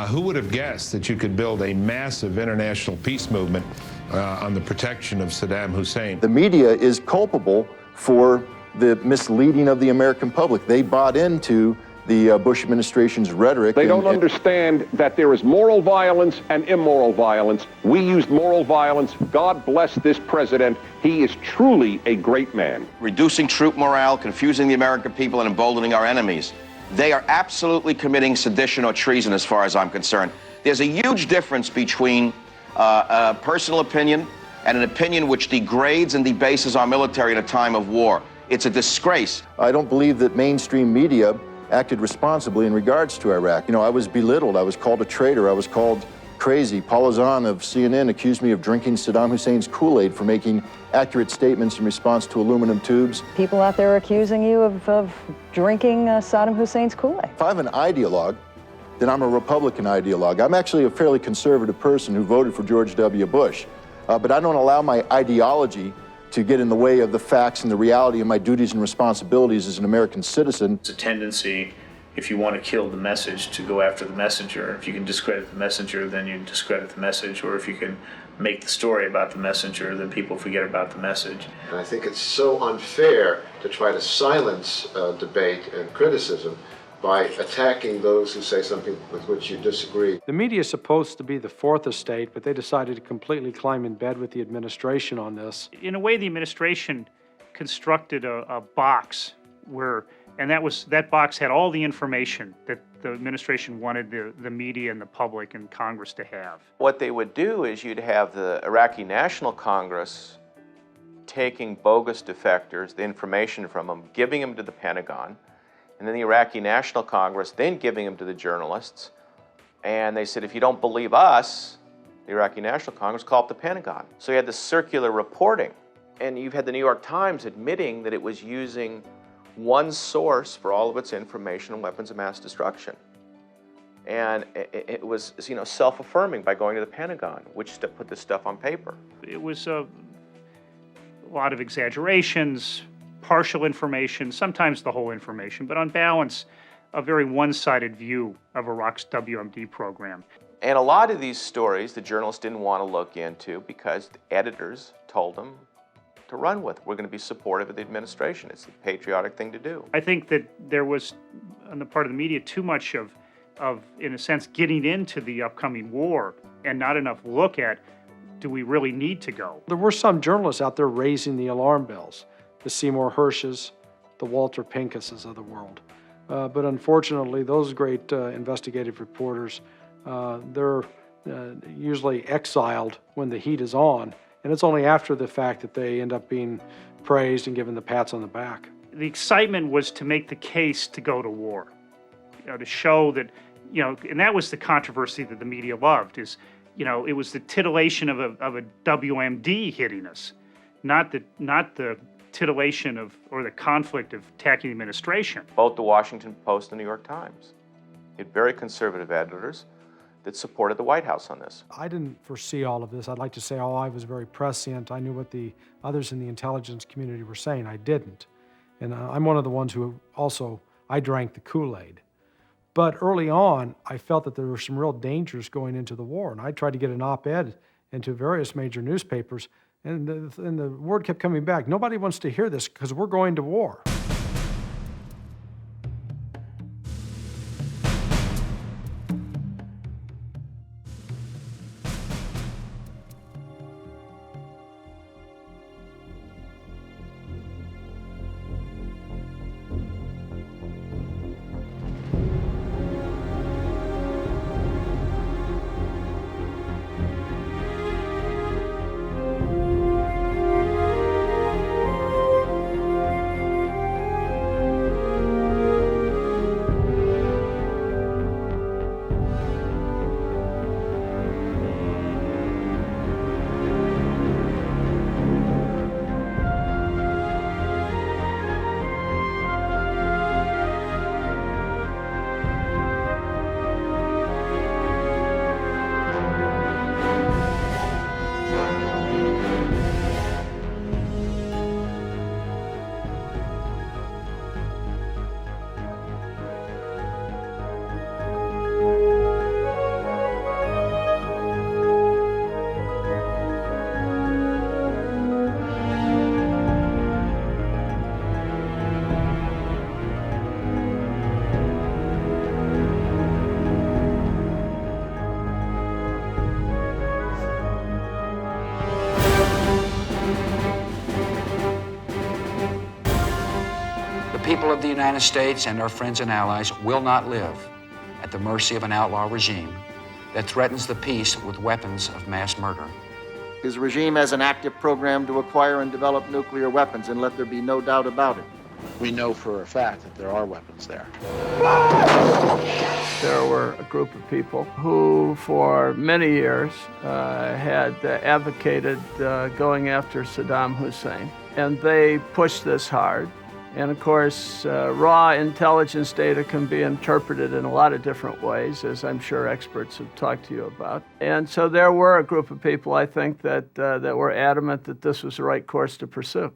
Who would have guessed that you could build a massive international peace movement on the protection of Saddam Hussein? The media is culpable for the misleading of the American public. They bought into the Bush administration's rhetoric. They don't understand that there is moral violence and immoral violence. We used moral violence. God bless this president. He is truly a great man. Reducing troop morale, confusing the American people, and emboldening our enemies. They are absolutely committing sedition or treason as far as I'm concerned. There's a huge difference between a personal opinion and an opinion which degrades and debases our military in a time of war. It's a disgrace. I don't believe that mainstream media acted responsibly in regards to Iraq. You know, I was belittled, I was called a traitor, I was called crazy. Paul Azan of CNN accused me of drinking Saddam Hussein's Kool-Aid for making accurate statements in response to aluminum tubes. People out there are accusing you of drinking Saddam Hussein's Kool-Aid. If I'm an ideologue, then I'm a Republican ideologue. I'm actually a fairly conservative person who voted for George W. Bush, but I don't allow my ideology to get in the way of the facts and the reality of my duties and responsibilities as an American citizen. It's a tendency, if you want to kill the message, to go after the messenger. If you can discredit the messenger, then you discredit the message. Or if you can make the story about the messenger, then people forget about the message. And I think it's so unfair to try to silence debate and criticism by attacking those who say something with which you disagree. The media is supposed to be the fourth estate, but they decided to completely climb in bed with the administration on this. In a way, the administration constructed a box where, and that box had all the information that the administration wanted the media and the public and Congress to have. What they would do is you'd have the Iraqi National Congress taking bogus defectors, the information from them, giving them to the Pentagon, and then the Iraqi National Congress then giving them to the journalists. And they said, if you don't believe us, the Iraqi National Congress, call up the Pentagon. So you had this circular reporting. And you've had the New York Times admitting that it was using one source for all of its information on weapons of mass destruction. And it was, you know, self-affirming by going to the Pentagon, which put this stuff on paper. It was a lot of exaggerations, partial information, sometimes the whole information, but on balance, a very one-sided view of Iraq's WMD program. And a lot of these stories the journalists didn't want to look into because the editors told them to run with. We're going to be supportive of the administration. It's the patriotic thing to do. I think that there was, on the part of the media, too much of, in a sense, getting into the upcoming war and not enough look at, do we really need to go? There were some journalists out there raising the alarm bells. The Seymour Hirsches, the Walter Pincuses of the world. But unfortunately, those great investigative reporters, they're usually exiled when the heat is on, and it's only after the fact that they end up being praised and given the pats on the back. The excitement was to make the case to go to war, you know, to show that, you know, and that was the controversy that the media loved, is, you know, it was the titillation of a WMD hitting us, not the titillation of, or the conflict of attacking the administration. Both the Washington Post and the New York Times had very conservative editors that supported the White House on this. I didn't foresee all of this. I'd like to say, oh, I was very prescient. I knew what the others in the intelligence community were saying. I didn't. And I'm one of the ones who also, I drank the Kool-Aid. But early on, I felt that there were some real dangers going into the war. And I tried to get an op-ed into various major newspapers. And the word kept coming back. Nobody wants to hear this because we're going to war. people of the United States and our friends and allies will not live at the mercy of an outlaw regime that threatens the peace with weapons of mass murder. His regime has an active program to acquire and develop nuclear weapons, and let there be no doubt about it. We know for a fact that there are weapons there. There were a group of people who, for many years, had advocated going after Saddam Hussein, and they pushed this hard. And of course, raw intelligence data can be interpreted in a lot of different ways, as I'm sure experts have talked to you about. And so there were a group of people, I think, that were adamant that this was the right course to pursue.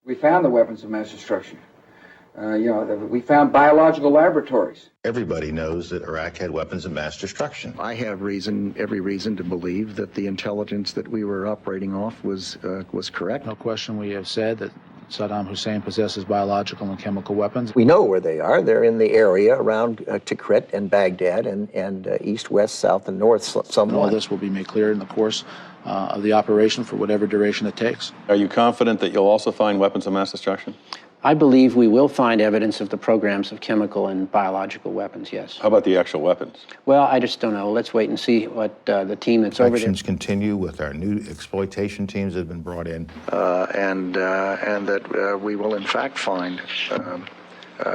We found the weapons of mass destruction. We found biological laboratories. Everybody knows that Iraq had weapons of mass destruction. I have every reason to believe that the intelligence that we were operating off was correct. No question we have said that Saddam Hussein possesses biological and chemical weapons. We know where they are. They're in the area around Tikrit and Baghdad and east, west, south, and north somewhat. All this will be made clear in the course of the operation for whatever duration it takes. Are you confident that you'll also find weapons of mass destruction? I believe we will find evidence of the programs of chemical and biological weapons, yes. How about the actual weapons? Well, I just don't know. Let's wait and see what the team that's over there... Actions continue with our new exploitation teams that have been brought in. And that we will in fact find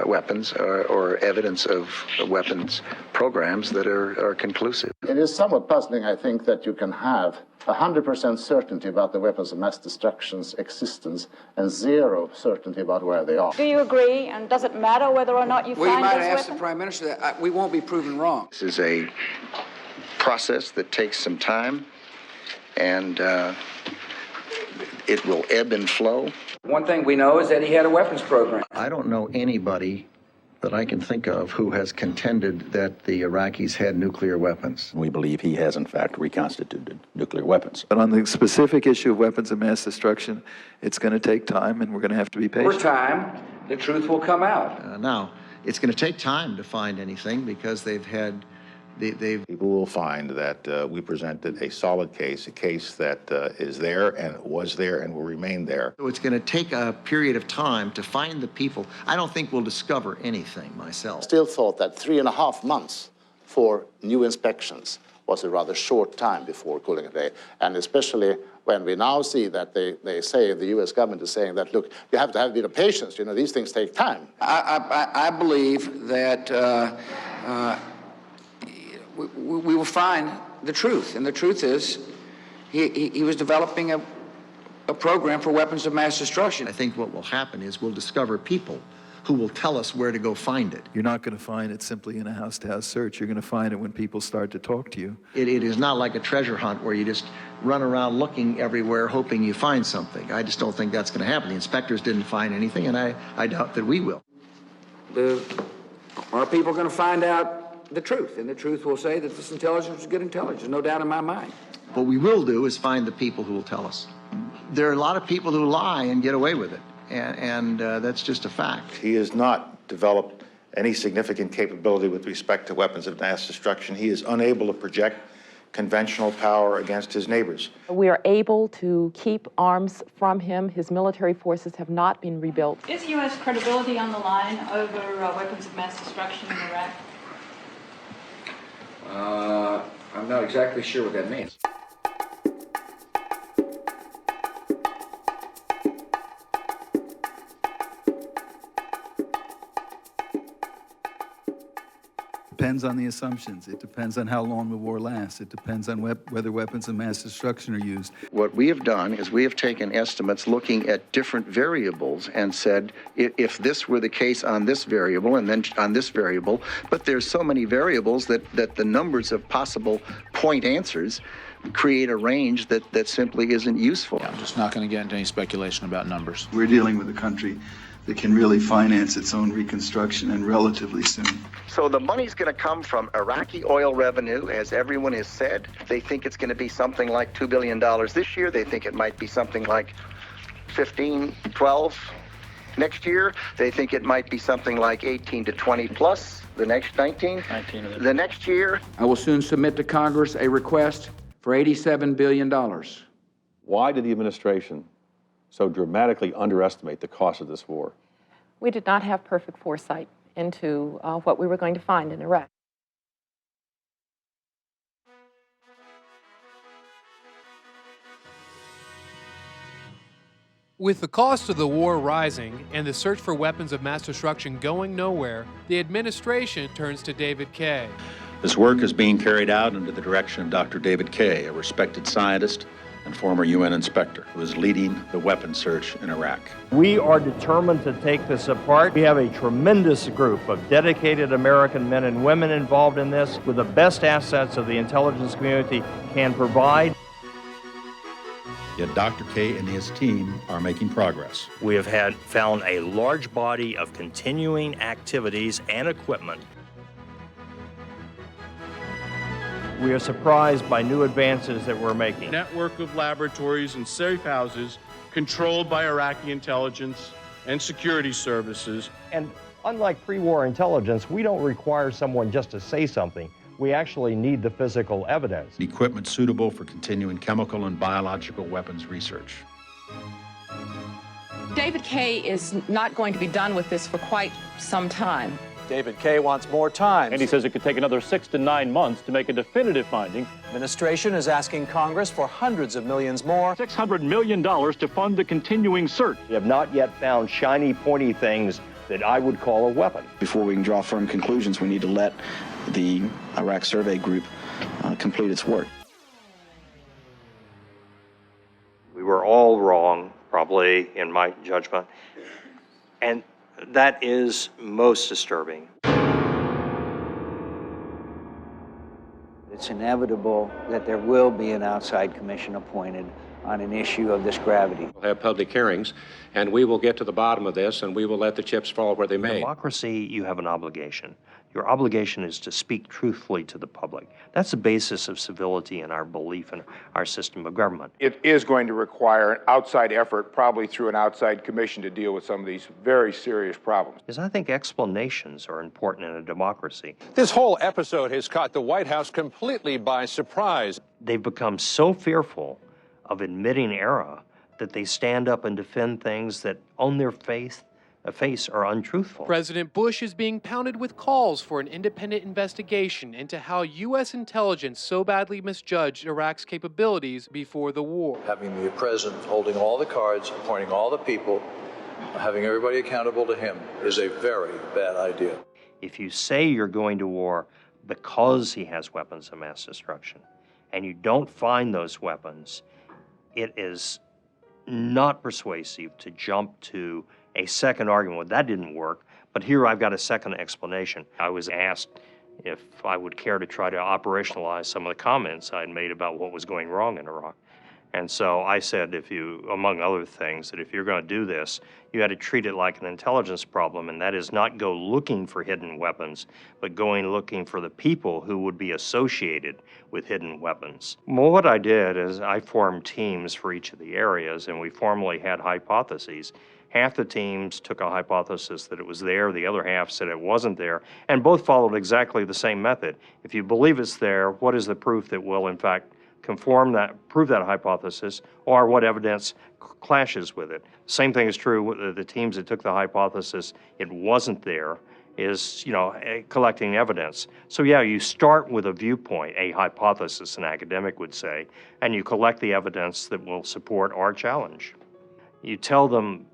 weapons or evidence of weapons programs that are conclusive. It is somewhat puzzling, I think, that you can have 100% certainty about the weapons of mass destruction's existence and zero certainty about where they are. Do you agree? And does it matter whether or not you Well, you find might those ask weapons? the Prime Minister that. We won't be proven wrong. This is a process that takes some time, and it will ebb and flow. One thing we know is that he had a weapons program. I don't know anybody that I can think of who has contended that the Iraqis had nuclear weapons. We believe he has, in fact, reconstituted nuclear weapons. But on the specific issue of weapons of mass destruction, it's going to take time, and we're going to have to be patient. Over time, the truth will come out. Now, it's going to take time to find anything because People will find that we presented a solid case, a case that is there and was there and will remain there. So it's going to take a period of time to find the people. I don't think we'll discover anything myself. Still thought that 3.5 months for new inspections was a rather short time before cooling a day, and especially when we now see that they say, the U.S. government is saying that, look, you have to have a bit of patience, these things take time. I believe that we will find the truth, and the truth is he was developing a program for weapons of mass destruction. I think what will happen is we'll discover people who will tell us where to go find it. You're not going to find it simply in a house-to-house search. You're going to find it when people start to talk to you. It is not like a treasure hunt where you just run around looking everywhere hoping you find something. I just don't think that's going to happen. The inspectors didn't find anything, and I doubt that we will. Our people are going to find out the truth, and the truth will say that this intelligence was good intelligence, no doubt in my mind. What we will do is find the people who will tell us. There are a lot of people who lie and get away with it, and that's just a fact. He has not developed any significant capability with respect to weapons of mass destruction. He is unable to project conventional power against his neighbors. We are able to keep arms from him. His military forces have not been rebuilt. Is U.S. credibility on the line over weapons of mass destruction in Iraq? I'm not exactly sure what that means. Depends on the assumptions. It depends on how long the war lasts. It depends on whether weapons of mass destruction are used. What we have done is we have taken estimates looking at different variables and said, if this were the case on this variable and then on this variable, but there's so many variables that the numbers of possible point answers create a range that simply isn't useful. I'm just not going to get into any speculation about numbers. We're dealing with a country that can really finance its own reconstruction and relatively soon. So the money's going to come from Iraqi oil revenue, as everyone has said. They think it's going to be something like $2 billion this year. They think it might be something like 15, 12 next year. They think it might be something like 18 to 20 plus the next 19 the next year. I will soon submit to Congress a request for $87 billion. Why did the administration so dramatically underestimate the cost of this war? We did not have perfect foresight into what we were going to find in Iraq. With the cost of the war rising and the search for weapons of mass destruction going nowhere, the administration turns to David Kay. This work is being carried out under the direction of Dr. David Kay, a respected scientist and former UN inspector who is leading the weapons search in Iraq. We are determined to take this apart. We have a tremendous group of dedicated American men and women involved in this with the best assets of the intelligence community can provide. Yet Dr. Kay and his team are making progress. We have found a large body of continuing activities and equipment. We are surprised by new advances that we're making. Network of laboratories and safe houses controlled by Iraqi intelligence and security services. And unlike pre-war intelligence, we don't require someone just to say something. We actually need the physical evidence. Equipment suitable for continuing chemical and biological weapons research. David Kay is not going to be done with this for quite some time. David Kay wants more time. And he says it could take another 6 to 9 months to make a definitive finding. Administration is asking Congress for hundreds of millions more. $600 million to fund the continuing search. We have not yet found shiny, pointy things that I would call a weapon. Before we can draw firm conclusions, we need to let the Iraq Survey Group complete its work. We were all wrong, probably, in my judgment. And that is most disturbing. It's inevitable that there will be an outside commission appointed on an issue of this gravity. We'll have public hearings, and we will get to the bottom of this, and we will let the chips fall where they may. Democracy, you have an obligation. Your obligation is to speak truthfully to the public. That's the basis of civility and our belief in our system of government. It is going to require an outside effort, probably through an outside commission, to deal with some of these very serious problems. Because I think explanations are important in a democracy. This whole episode has caught the White House completely by surprise. They've become so fearful of admitting error that they stand up and defend things that on their face are untruthful. President Bush is being pounded with calls for an independent investigation into how U.S. intelligence so badly misjudged Iraq's capabilities before the war. Having the president holding all the cards, appointing all the people, having everybody accountable to him is a very bad idea. If you say you're going to war because he has weapons of mass destruction, and you don't find those weapons, it is not persuasive to jump to a second argument. Well, that didn't work, but here I've got a second explanation. I was asked if I would care to try to operationalize some of the comments I'd made about what was going wrong in Iraq. And so I said, if you, among other things, that if you're going to do this, you had to treat it like an intelligence problem, and that is not go looking for hidden weapons, but going looking for the people who would be associated with hidden weapons. Well, what I did is I formed teams for each of the areas, and we formally had hypotheses. Half the teams took a hypothesis that it was there, the other half said it wasn't there, and both followed exactly the same method. If you believe it's there, what is the proof that will, in fact, prove that hypothesis, or what evidence clashes with it? Same thing is true with the teams that took the hypothesis it wasn't there, is, collecting evidence. So yeah, you start with a viewpoint, a hypothesis, an academic would say, and you collect the evidence that will support our challenge. You tell them,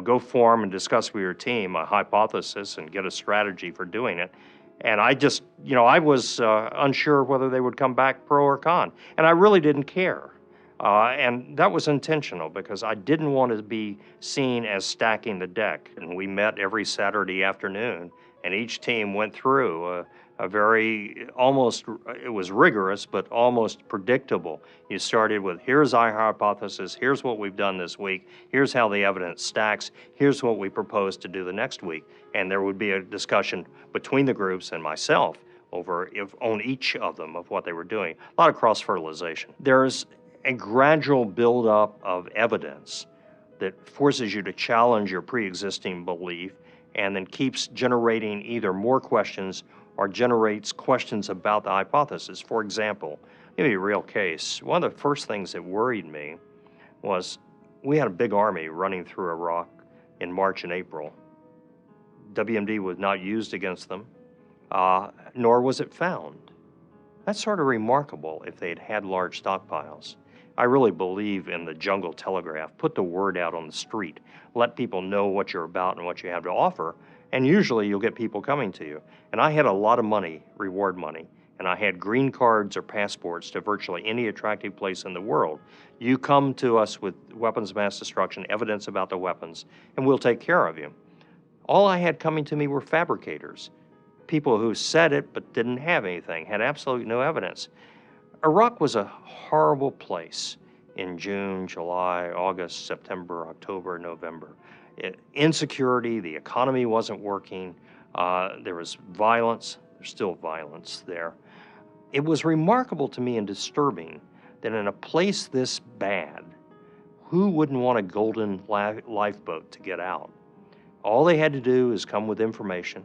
go form and discuss with your team a hypothesis and get a strategy for doing it. And I just, I was unsure whether they would come back pro or con. And I really didn't care. And that was intentional because I didn't want to be seen as stacking the deck. And we met every Saturday afternoon, and each team went through a very, it was rigorous, but almost predictable. You started with, here's our hypothesis, here's what we've done this week, here's how the evidence stacks, here's what we propose to do the next week. And there would be a discussion between the groups and myself on each of them of what they were doing. A lot of cross-fertilization. There's a gradual buildup of evidence that forces you to challenge your pre-existing belief and then keeps generating either more questions or generates questions about the hypothesis. For example, I'll give you a real case. One of the first things that worried me was we had a big army running through Iraq in March and April. WMD was not used against them, nor was it found. That's sort of remarkable if they'd had large stockpiles. I really believe in the jungle telegraph. Put the word out on the street. Let people know what you're about and what you have to offer, and usually you'll get people coming to you. And I had a lot of money, reward money, and I had green cards or passports to virtually any attractive place in the world. You come to us with weapons of mass destruction, evidence about the weapons, and we'll take care of you. All I had coming to me were fabricators, people who said it but didn't have anything, had absolutely no evidence. Iraq was a horrible place in June, July, August, September, October, November. Insecurity, the economy wasn't working, there was violence, there's still violence there. It was remarkable to me and disturbing that in a place this bad, who wouldn't want a golden lifeboat to get out? All they had to do is come with information.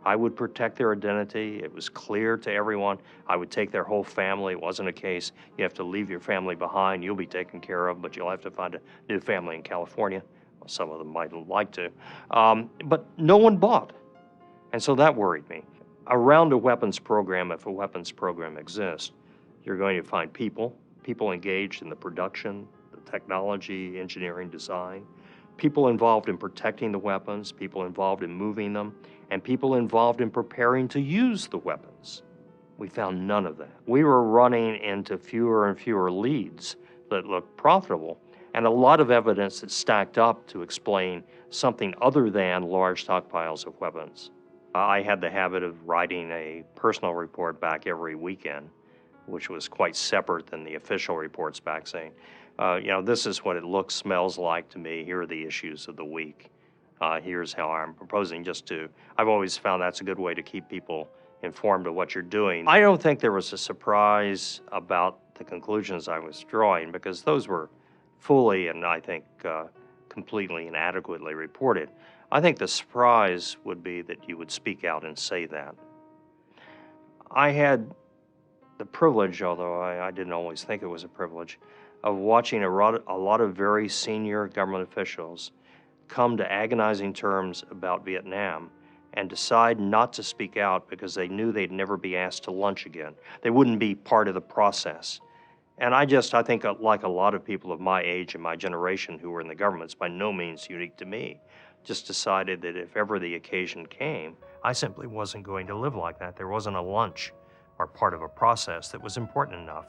I would protect their identity. It was clear to everyone. I would take their whole family. It wasn't a case, you have to leave your family behind. You'll be taken care of, but you'll have to find a new family in California. Well, some of them might like to. But no one bought. And so that worried me. Around a weapons program, if a weapons program exists, you're going to find people engaged in the production, the technology, engineering, design, people involved in protecting the weapons, people involved in moving them, and people involved in preparing to use the weapons. We found none of that. We were running into fewer and fewer leads that looked profitable, and a lot of evidence that stacked up to explain something other than large stockpiles of weapons. I had the habit of writing a personal report back every weekend, which was quite separate than the official reports back saying, this is what it looks, smells like to me. Here are the issues of the week. Here's how I'm proposing I've always found that's a good way to keep people informed of what you're doing. I don't think there was a surprise about the conclusions I was drawing because those were fully and I think completely and adequately reported. I think the surprise would be that you would speak out and say that. I had the privilege, although I didn't always think it was a privilege, of watching a lot of very senior government officials come to agonizing terms about Vietnam and decide not to speak out because they knew they'd never be asked to lunch again. They wouldn't be part of the process. And I think like a lot of people of my age and my generation who were in the government, it's by no means unique to me, just decided that if ever the occasion came, I simply wasn't going to live like that. There wasn't a lunch or part of a process that was important enough.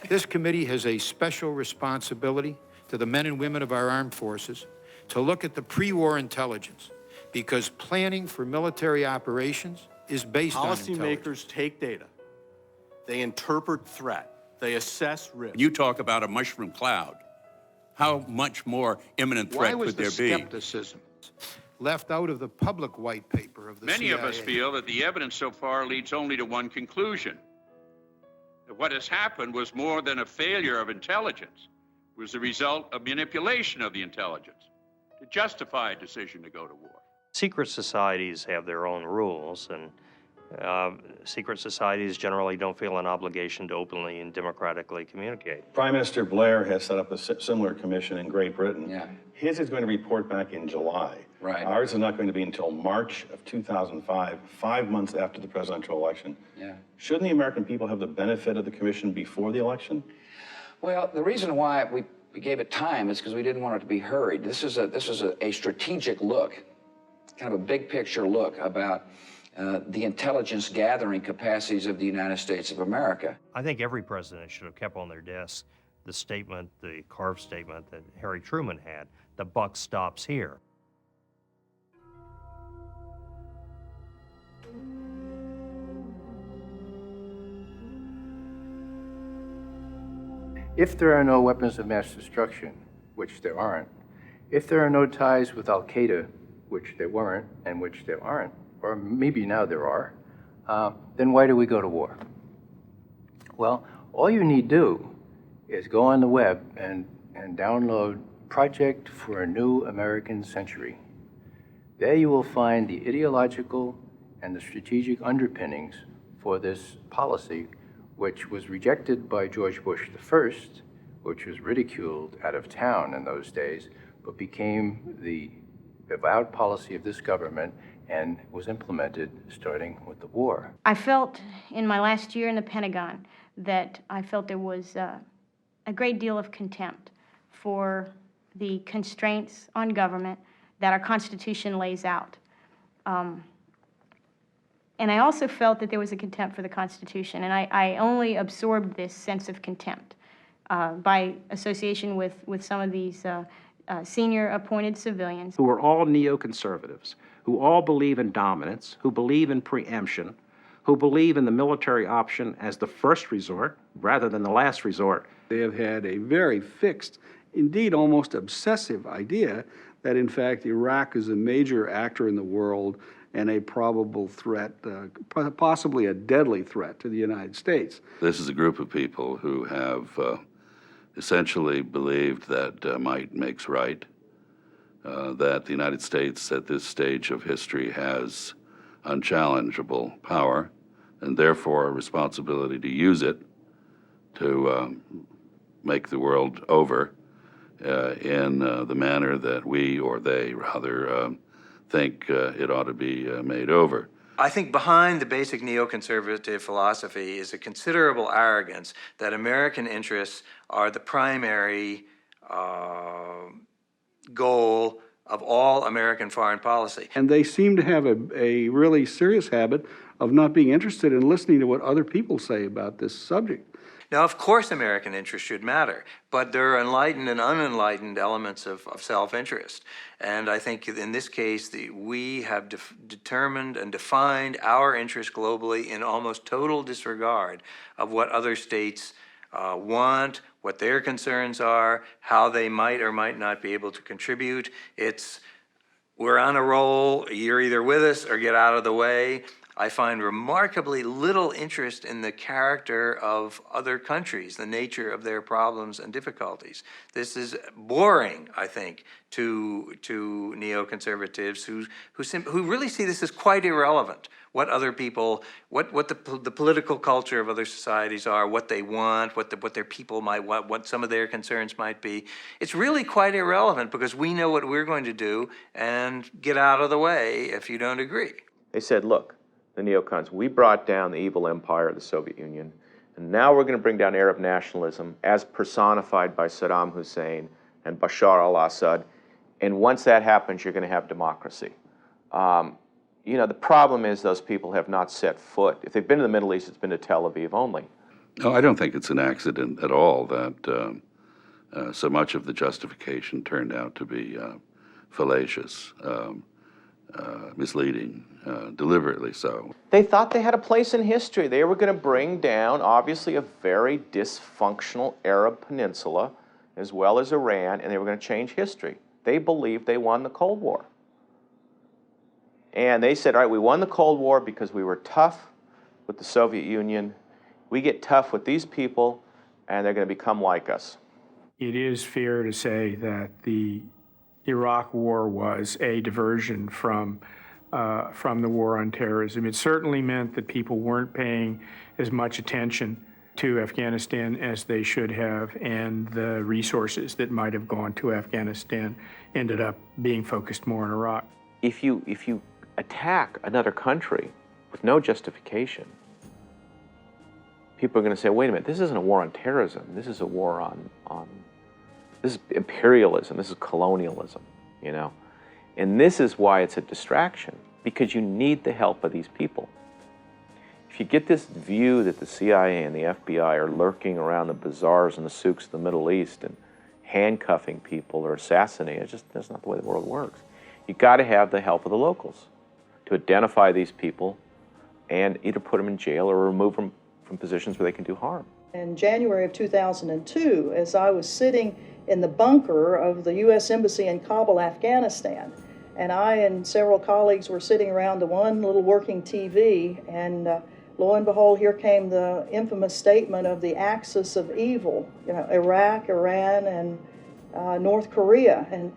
This committee has a special responsibility to the men and women of our armed forces to look at the pre-war intelligence, because planning for military operations is based on intelligence. Policymakers take data, they interpret threat, they assess risk. You talk about a mushroom cloud. How much more imminent threat could there be? Why was the skepticism left out of the public white paper of the CIA? Many of us feel that the evidence so far leads only to one conclusion. That what has happened was more than a failure of intelligence. It was the result of manipulation of the intelligence. to justify a decision to go to war. Secret societies have their own rules, and secret societies generally don't feel an obligation to openly and democratically communicate. Prime Minister Blair has set up a similar commission in Great Britain. Yeah. His is going to report back in July. Right. Ours is not going to be until March of 2005, 5 months after the presidential election. Yeah. Shouldn't the American people have the benefit of the commission before the election? Well, the reason why we gave it time is because we didn't want it to be hurried. This is a strategic look, kind of a big picture look about the intelligence gathering capacities of the United States of America. I think every president should have kept on their desk the statement, the carved statement that Harry Truman had, the buck stops here. If there are no weapons of mass destruction, which there aren't, if there are no ties with Al-Qaeda, which there weren't and which there aren't, or maybe now there are, then why do we go to war? Well, all you need do is go on the web and download Project for a New American Century. There you will find the ideological and the strategic underpinnings for this policy, which was rejected by George Bush I, which was ridiculed out of town in those days, but became the avowed policy of this government and was implemented starting with the war. I felt in my last year in the Pentagon that I felt there was a great deal of contempt for the constraints on government that our Constitution lays out. And I also felt that there was a contempt for the Constitution, and I only absorbed this sense of contempt by association with some of these senior appointed civilians. Who are all neoconservatives, who all believe in dominance, who believe in preemption, who believe in the military option as the first resort rather than the last resort. They have had a very fixed, indeed almost obsessive idea that in fact Iraq is a major actor in the world and a probable threat, possibly a deadly threat to the United States. This is a group of people who have essentially believed that might makes right, that the United States at this stage of history has unchallengeable power and therefore a responsibility to use it to make the world over in the manner that we, or they rather, think it ought to be made over. I think behind the basic neoconservative philosophy is a considerable arrogance that American interests are the primary goal of all American foreign policy. And they seem to have a really serious habit of not being interested in listening to what other people say about this subject. Now, of course, American interests should matter, but there are enlightened and unenlightened elements of self-interest. And I think in this case, we have determined and defined our interests globally in almost total disregard of what other states want, what their concerns are, how they might or might not be able to contribute. We're on a roll, you're either with us or get out of the way. I find remarkably little interest in the character of other countries, the nature of their problems and difficulties. This is boring, I think, to neoconservatives who really see this as quite irrelevant. What other people, what the political culture of other societies are, what they want, what their people might want, what some of their concerns might be. It's really quite irrelevant because we know what we're going to do and get out of the way if you don't agree. They said, look, the neocons, we brought down the evil empire of the Soviet Union, and now we're going to bring down Arab nationalism as personified by Saddam Hussein and Bashar al-Assad, and once that happens, you're going to have democracy. You know, the problem is those people have not set foot. If they've been to the Middle East, it's been to Tel Aviv only. No, I don't think it's an accident at all that so much of the justification turned out to be fallacious, misleading, deliberately so. They thought they had a place in history. They were going to bring down, obviously, a very dysfunctional Arab peninsula, as well as Iran, and they were going to change history. They believed they won the Cold War. And they said, all right, we won the Cold War because we were tough with the Soviet Union. We get tough with these people, and they're going to become like us. It is fair to say that the Iraq war was a diversion from the war on terrorism. It certainly meant that people weren't paying as much attention to Afghanistan as they should have, and the resources that might have gone to Afghanistan ended up being focused more in Iraq. If you attack another country with no justification, people are going to say, wait a minute, this isn't a war on terrorism. This is a war on this is imperialism. This is colonialism, you know? And this is why it's a distraction, because you need the help of these people. If you get this view that the CIA and the FBI are lurking around the bazaars and the souks of the Middle East and handcuffing people or assassinating, that's not the way the world works. You got to have the help of the locals to identify these people and either put them in jail or remove them from positions where they can do harm. In January of 2002, as I was sitting in the bunker of the U.S. Embassy in Kabul, Afghanistan, and I and several colleagues were sitting around the one little working TV, and lo and behold, here came the infamous statement of the axis of evil, you know, Iraq, Iran, and North Korea. And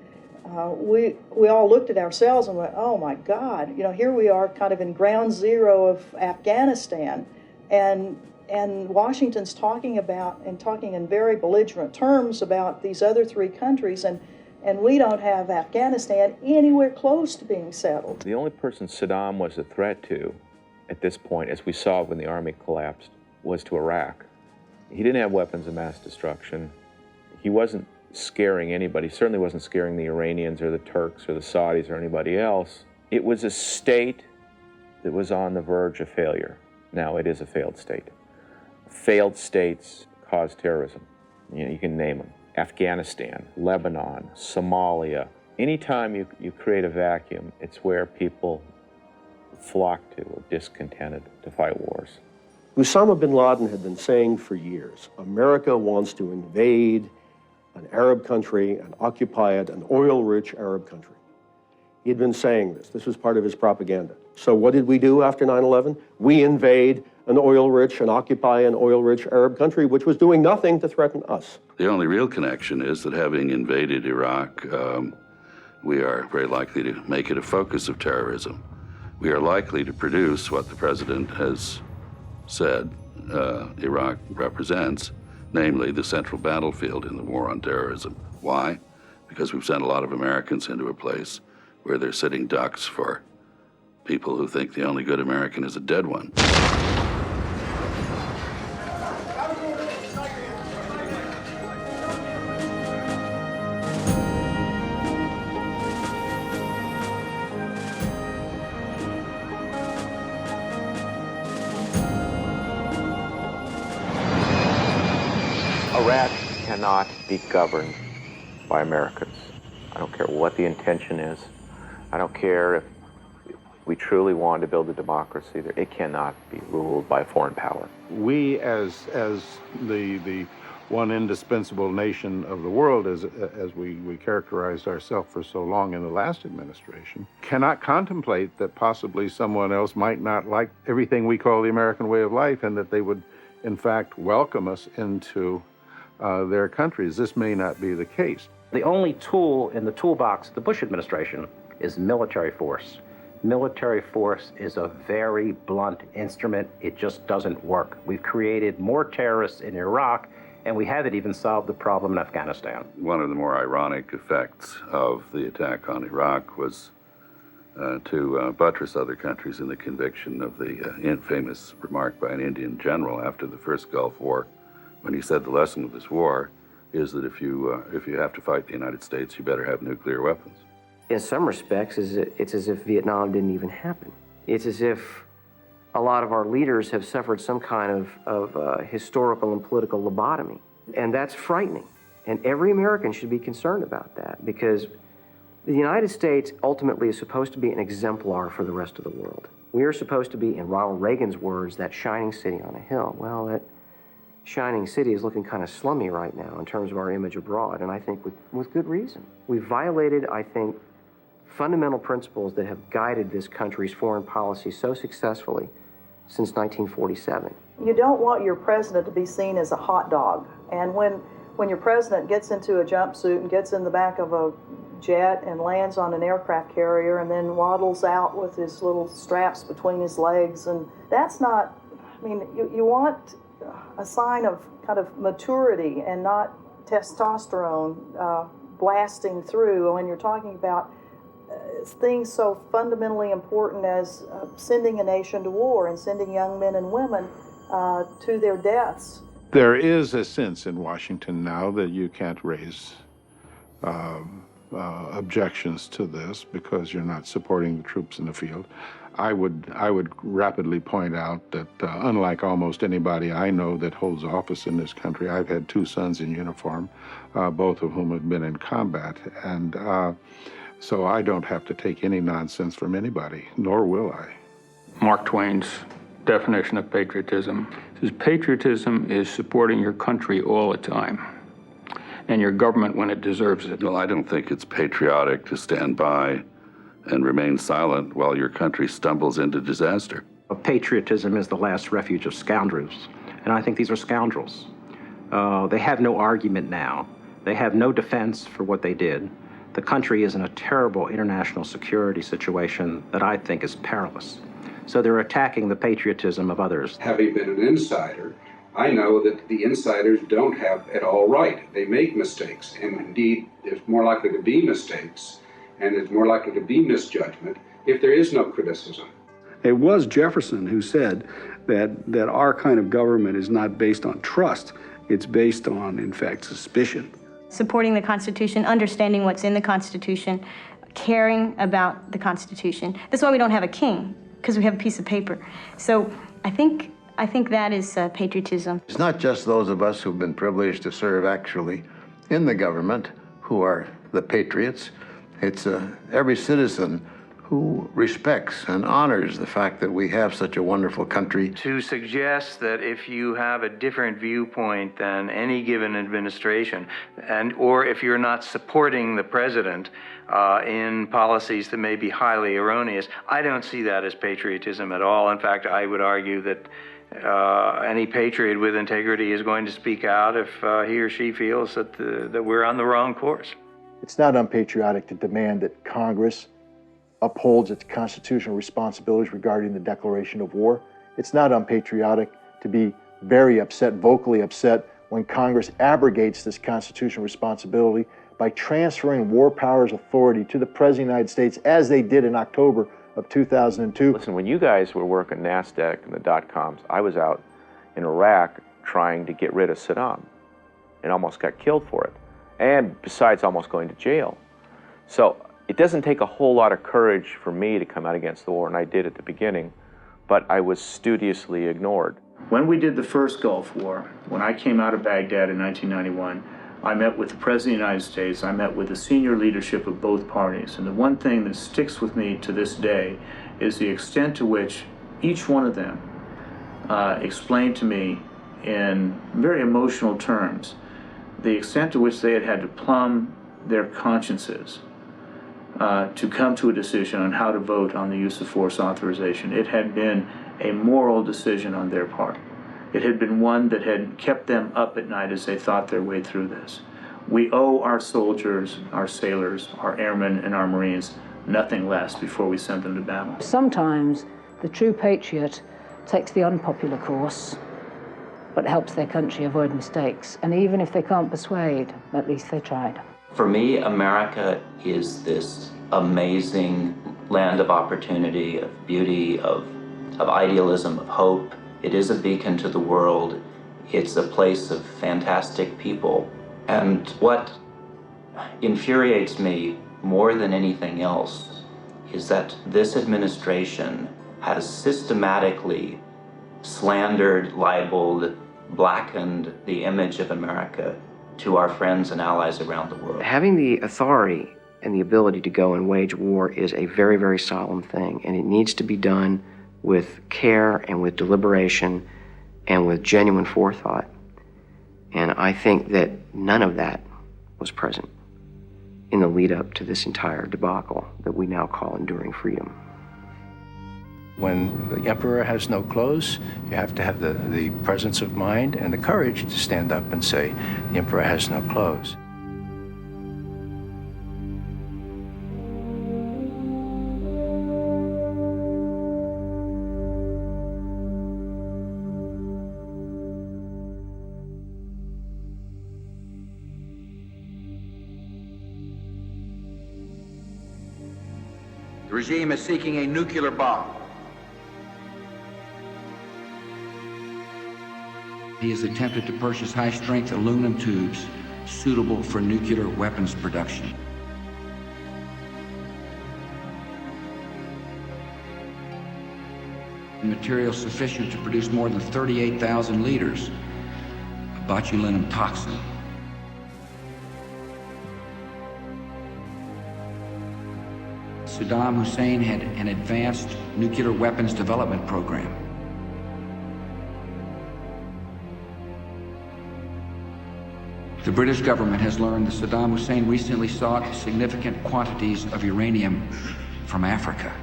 we all looked at ourselves and went, oh my God, you know, here we are kind of in ground zero of Afghanistan, and Washington's talking in very belligerent terms about these other three countries, and we don't have Afghanistan anywhere close to being settled. The only person Saddam was a threat to at this point, as we saw when the army collapsed, was to Iraq. He didn't have weapons of mass destruction. He wasn't scaring anybody. He certainly wasn't scaring the Iranians or the Turks or the Saudis or anybody else. It was a state that was on the verge of failure. Now, it is a failed state. Failed states cause terrorism. You know, you can name them. Afghanistan, Lebanon, Somalia. Anytime you create a vacuum, it's where people flock to or discontented to fight wars. Osama bin Laden had been saying for years, America wants to invade an Arab country and occupy it, an oil-rich Arab country. He had been saying this. This was part of his propaganda. So what did we do after 9/11? We invade an oil-rich and occupy an oil-rich Arab country, which was doing nothing to threaten us. The only real connection is that having invaded Iraq, we are very likely to make it a focus of terrorism. We are likely to produce what the president has said Iraq represents, namely the central battlefield in the war on terrorism. Why? Because we've sent a lot of Americans into a place where they're sitting ducks for people who think the only good American is a dead one. Iraq cannot be governed by Americans. I don't care what the intention is. I don't care if we truly want to build a democracy. It cannot be ruled by a foreign power. We, as the one indispensable nation of the world, as we characterized ourselves for so long in the last administration, cannot contemplate that possibly someone else might not like everything we call the American way of life, and that they would, in fact, welcome us into their countries. This may not be the case. The only tool in the toolbox of the Bush administration is military force. Military force is a very blunt instrument. It just doesn't work. We've created more terrorists in Iraq, and we haven't even solved the problem in Afghanistan. One of the more ironic effects of the attack on Iraq was to buttress other countries in the conviction of the infamous remark by an Indian general after the first Gulf War, when he said the lesson of this war is that if you have to fight the United States, you better have nuclear weapons. In some respects, it's as if Vietnam didn't even happen. It's as if a lot of our leaders have suffered some kind of historical and political lobotomy. And that's frightening. And every American should be concerned about that, because the United States ultimately is supposed to be an exemplar for the rest of the world. We are supposed to be, in Ronald Reagan's words, that shining city on a hill. Well, that shining city is looking kind of slummy right now in terms of our image abroad, and I think with good reason. We've violated, I think, fundamental principles that have guided this country's foreign policy so successfully since 1947. You don't want your president to be seen as a hot dog. And when your president gets into a jumpsuit and gets in the back of a jet and lands on an aircraft carrier and then waddles out with his little straps between his legs. And that's not, I mean, you want a sign of kind of maturity and not testosterone blasting through when you're talking about things so fundamentally important as sending a nation to war and sending young men and women to their deaths. There is a sense in Washington now that you can't raise objections to this because you're not supporting the troops in the field. I would rapidly point out that unlike almost anybody I know that holds office in this country, I've had 2 sons in uniform, both of whom have been in combat. And so I don't have to take any nonsense from anybody, nor will I. Mark Twain's definition of patriotism is patriotism is supporting your country all the time and your government when it deserves it. Well, I don't think it's patriotic to stand by and remain silent while your country stumbles into disaster. Patriotism is the last refuge of scoundrels, and I think these are scoundrels. They have no argument now. They have no defense for what they did. The country is in a terrible international security situation that I think is perilous. So they're attacking the patriotism of others. Having been an insider, I know that the insiders don't have it all right. They make mistakes, and indeed, there's more likely to be mistakes, and there's more likely to be misjudgment if there is no criticism. It was Jefferson who said that our kind of government is not based on trust. It's based on, in fact, suspicion. Supporting the Constitution, understanding what's in the Constitution, caring about the Constitution. That's why we don't have a king, because we have a piece of paper. So I think that is patriotism. It's not just those of us who've been privileged to serve actually in the government who are the patriots. It's every citizen who respects and honors the fact that we have such a wonderful country. To suggest that if you have a different viewpoint than any given administration, or if you're not supporting the president in policies that may be highly erroneous, I don't see that as patriotism at all. In fact, I would argue that any patriot with integrity is going to speak out if he or she feels that we're on the wrong course. It's not unpatriotic to demand that Congress upholds its constitutional responsibilities regarding the declaration of war. It's not unpatriotic to be very upset, vocally upset, when Congress abrogates this constitutional responsibility by transferring war powers authority to the President of the United States, as they did in October of 2002. Listen, when you guys were working NASDAQ and the dot-coms, I was out in Iraq trying to get rid of Saddam and almost got killed for it. And besides, almost going to jail. So it doesn't take a whole lot of courage for me to come out against the war, and I did at the beginning, but I was studiously ignored. When we did the first Gulf War, when I came out of Baghdad in 1991, I met with the President of the United States, I met with the senior leadership of both parties, and the one thing that sticks with me to this day is the extent to which each one of them explained to me in very emotional terms the extent to which they had to plumb their consciences to come to a decision on how to vote on the use of force authorization. It had been a moral decision on their part. It had been one that had kept them up at night as they thought their way through this. We owe our soldiers, our sailors, our airmen, and our Marines nothing less before we send them to battle. Sometimes the true patriot takes the unpopular course, but helps their country avoid mistakes. And even if they can't persuade, at least they tried. For me, America is this amazing land of opportunity, of beauty, of idealism, of hope. It is a beacon to the world. It's a place of fantastic people. And what infuriates me more than anything else is that this administration has systematically slandered, libeled, blackened the image of America to our friends and allies around the world. Having the authority and the ability to go and wage war is a very, very solemn thing, and it needs to be done with care and with deliberation and with genuine forethought. And I think that none of that was present in the lead up to this entire debacle that we now call enduring freedom. When the emperor has no clothes, you have to have the presence of mind and the courage to stand up and say, the emperor has no clothes. The regime is seeking a nuclear bomb. He has attempted to purchase high-strength aluminum tubes suitable for nuclear weapons production. Material sufficient to produce more than 38,000 liters of botulinum toxin. Saddam Hussein had an advanced nuclear weapons development program. The British government has learned that Saddam Hussein recently sought significant quantities of uranium from Africa.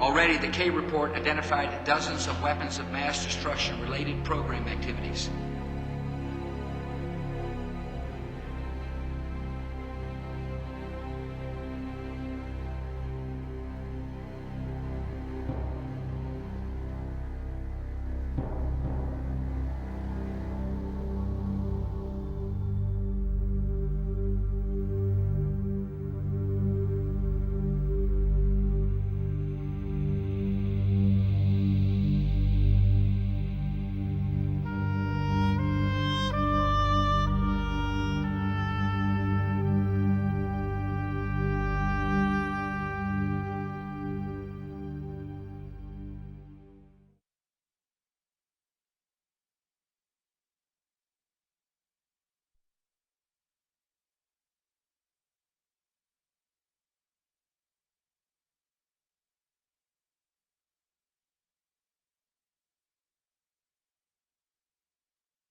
Already, the K report identified dozens of weapons of mass destruction related program activities.